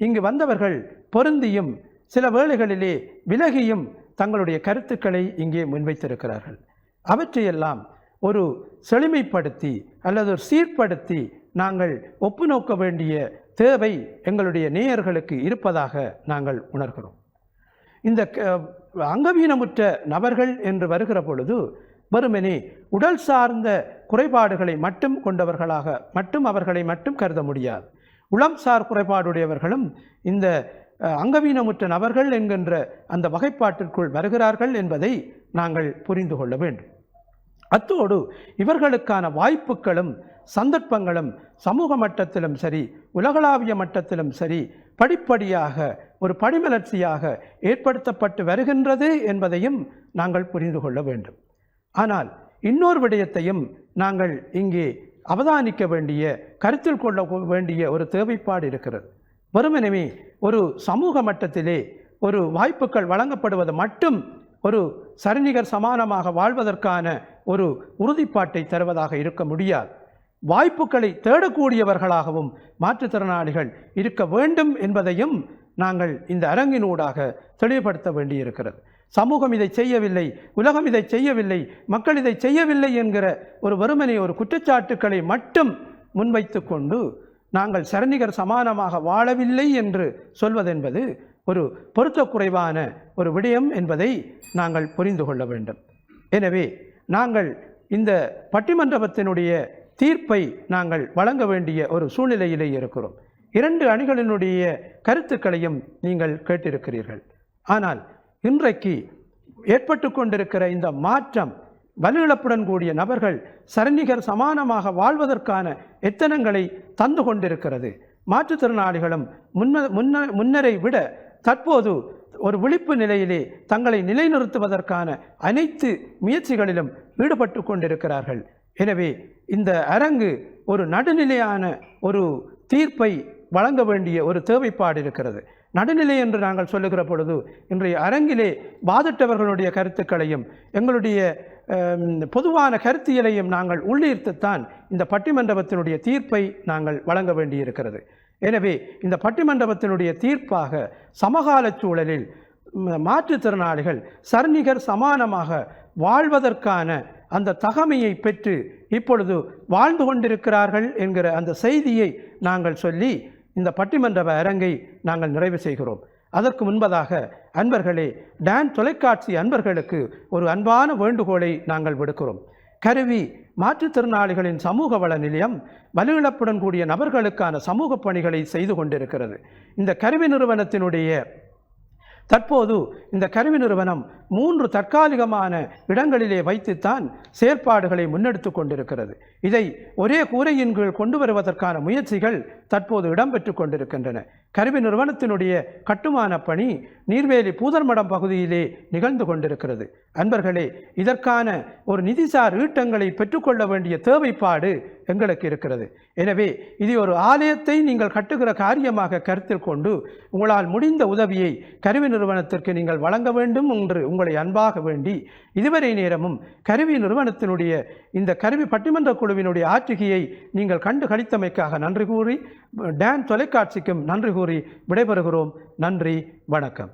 இங்கு வந்தவர்கள் பொருந்தியும் சில வேளைகளிலே விலகியும் தங்களுடைய கருத்துக்களை இங்கே முன்வைத்திருக்கிறார்கள். அவற்றையெல்லாம் ஒரு செழுமைப்படுத்தி அல்லது ஒரு சீர்படுத்தி நாங்கள் ஒப்பு நோக்க வேண்டிய தேவை எங்களுடைய நேயர்களுக்கு இருப்பதாக நாங்கள் உணர்கிறோம். இந்த அங்கவீனமுற்ற நபர்கள் என்று வருகிற பொழுது வெறுமனே உடல் சார்ந்த குறைபாடுகளை மட்டும் கொண்டவர்களாக அவர்களை மட்டும் கருத முடியாது. உளம் சார் குறைபாடுடையவர்களும் இந்த அங்கவீனமுற்ற நபர்கள் என்கின்ற அந்த வகைப்பாட்டிற்குள் வருகிறார்கள் என்பதை நாங்கள் புரிந்து கொள்ள வேண்டும். அத்தோடு இவர்களுக்கான வாய்ப்புகளும் சந்தர்ப்பங்களும் சமூக மட்டத்திலும் சரி, உலகளாவிய மட்டத்திலும் சரி படிப்படியாக ஒரு படிமலர்ச்சியாக ஏற்படுத்தப்பட்டு வருகின்றது என்பதையும் நாங்கள் புரிந்து கொள்ள வேண்டும். ஆனால் இன்னொரு விடயத்தையும் நாங்கள் இங்கே அவதானிக்க வேண்டிய, கருத்தில் கொள்ள வேண்டிய ஒரு தேவைப்பாடு இருக்கிறது. வெறுமனவே ஒரு சமூக மட்டத்திலே ஒரு வாய்ப்புகள் வழங்கப்படுவது மட்டும் ஒரு சரிநிகர் சமானமாக வாழ்வதற்கான ஒரு உறுதிப்பாட்டை தருவதாக இருக்க முடியாது. வாய்ப்புகளை தேடக்கூடியவர்களாகவும் மாற்றுத்திறனாளிகள் இருக்க வேண்டும் என்பதையும் நாங்கள் இந்த அரங்கினூடாக தெளிவுபடுத்த வேண்டியிருக்கிறது. சமூகம் இதை செய்யவில்லை, உலகம் இதை செய்யவில்லை, மக்கள் இதை செய்யவில்லை என்கிற ஒரு வெறுமனே ஒரு குற்றச்சாட்டுக்களை மட்டும் முன்வைத்து கொண்டு நாங்கள் சரிநிகர் சமானமாக வாழவில்லை என்று சொல்வதென்பது ஒரு பொருத்தக்குறைவான ஒரு விடயம் என்பதை நாங்கள் புரிந்து கொள்ள வேண்டும். எனவே நாங்கள் இந்த பட்டிமன்றத்தினுடைய தீர்ப்பை நாங்கள் வழங்க வேண்டிய ஒரு சூழ்நிலையிலே இருக்கிறோம். இரண்டு அணிகளினுடைய கருத்துக்களையும் நீங்கள் கேட்டிருக்கிறீர்கள். ஆனால் இன்றைக்கு ஏற்பட்டு கொண்டிருக்கிற இந்த மாற்றம் வலுவிழப்புடன் கூடிய நபர்கள் சரிநிகர் சமானமாக வாழ்வதற்கான எத்தனங்களை தந்து கொண்டிருக்கிறது. மாற்றுத்திறனாளிகளும் முன்னரை விட தற்போது ஒரு விழிப்பு நிலையிலே தங்களை நிலைநிறுத்துவதற்கான அனைத்து முயற்சிகளிலும் ஈடுபட்டு கொண்டிருக்கிறார்கள். எனவே இந்த அரங்கு ஒரு நடுநிலையான ஒரு தீர்ப்பை வழங்க வேண்டிய ஒரு தேவைப்பாடு இருக்கிறது. நடுநிலை என்று நாங்கள் சொல்லுகிற பொழுது இன்றைய அரங்கிலே வாதிட்டவர்களுடைய கருத்துக்களையும் எங்களுடைய பொதுவான கருத்தியலையும் நாங்கள் உள்ளீர்த்துத்தான் இந்த பட்டிமன்றத்தினுடைய தீர்ப்பை நாங்கள் வழங்க வேண்டியிருக்கிறது. எனவே இந்த பட்டிமன்றத்தினுடைய தீர்ப்பாக சமகால சூழலில் மாற்றுத்திறனாளிகள் சரிநிகர் சமானமாக வாழ்வதற்கான அந்த தகமையை பெற்று இப்பொழுது வாழ்ந்து கொண்டிருக்கிறார்கள் என்கிற அந்த செய்தியை நாங்கள் சொல்லி இந்த பட்டிமன்ற அரங்கை நாங்கள் நிறைவு செய்கிறோம். அதற்கு முன்பதாக அன்பர்களே, டான் தொலைக்காட்சி அன்பர்களுக்கு ஒரு அன்பான வேண்டுகோளை நாங்கள் விடுக்கிறோம். கருவி மாற்றுத்திறனாளிகளின் சமூக வள நிலையம் வலுவிழப்புடன் கூடிய நபர்களுக்கான சமூக பணிகளை செய்து கொண்டிருக்கிறது. இந்த கருவி நிறுவனத்தினுடைய தற்போது இந்த கருவி நிறுவனம் 3 தற்காலிகமான இடங்களிலே வைத்துத்தான் செயற்பாடுகளை முன்னெடுத்து கொண்டிருக்கிறது. இதை ஒரே கூரையின் கீழ் கொண்டு வருவதற்கான முயற்சிகள் தற்போது இடம்பெற்று கொண்டிருக்கின்றன. கருவி நிறுவனத்தினுடைய கட்டுமான பணி நீர்வேலி பூதர்மடம் பகுதியிலே நிகழ்ந்து கொண்டிருக்கிறது. அன்பர்களே, இதற்கான ஒரு நிதிசார் ஈட்டங்களை பெற்றுக்கொள்ள வேண்டிய தேவைப்பாடு எங்களுக்கு இருக்கிறது. எனவே இது ஒரு ஆலயத்தை நீங்கள் கட்டுகிற காரியமாக கருத்தில் கொண்டு உங்களால் முடிந்த உதவியை கருவி நிறுவனத்திற்கு நீங்கள் வழங்க வேண்டும் என்று உங்களை அன்பாக வேண்டி, இதுவரை நேரமும் கருவி நிறுவனத்தினுடைய இந்த கருவி பட்டிமன்ற குழுவினுடைய ஆற்றுகையை நீங்கள் கண்டு கழித்தமைக்காக நன்றி கூறி டான் தொலைக்காட்சிக்கும் நன்றி கூறி விடைபெறுகிறோம். நன்றி, வணக்கம்.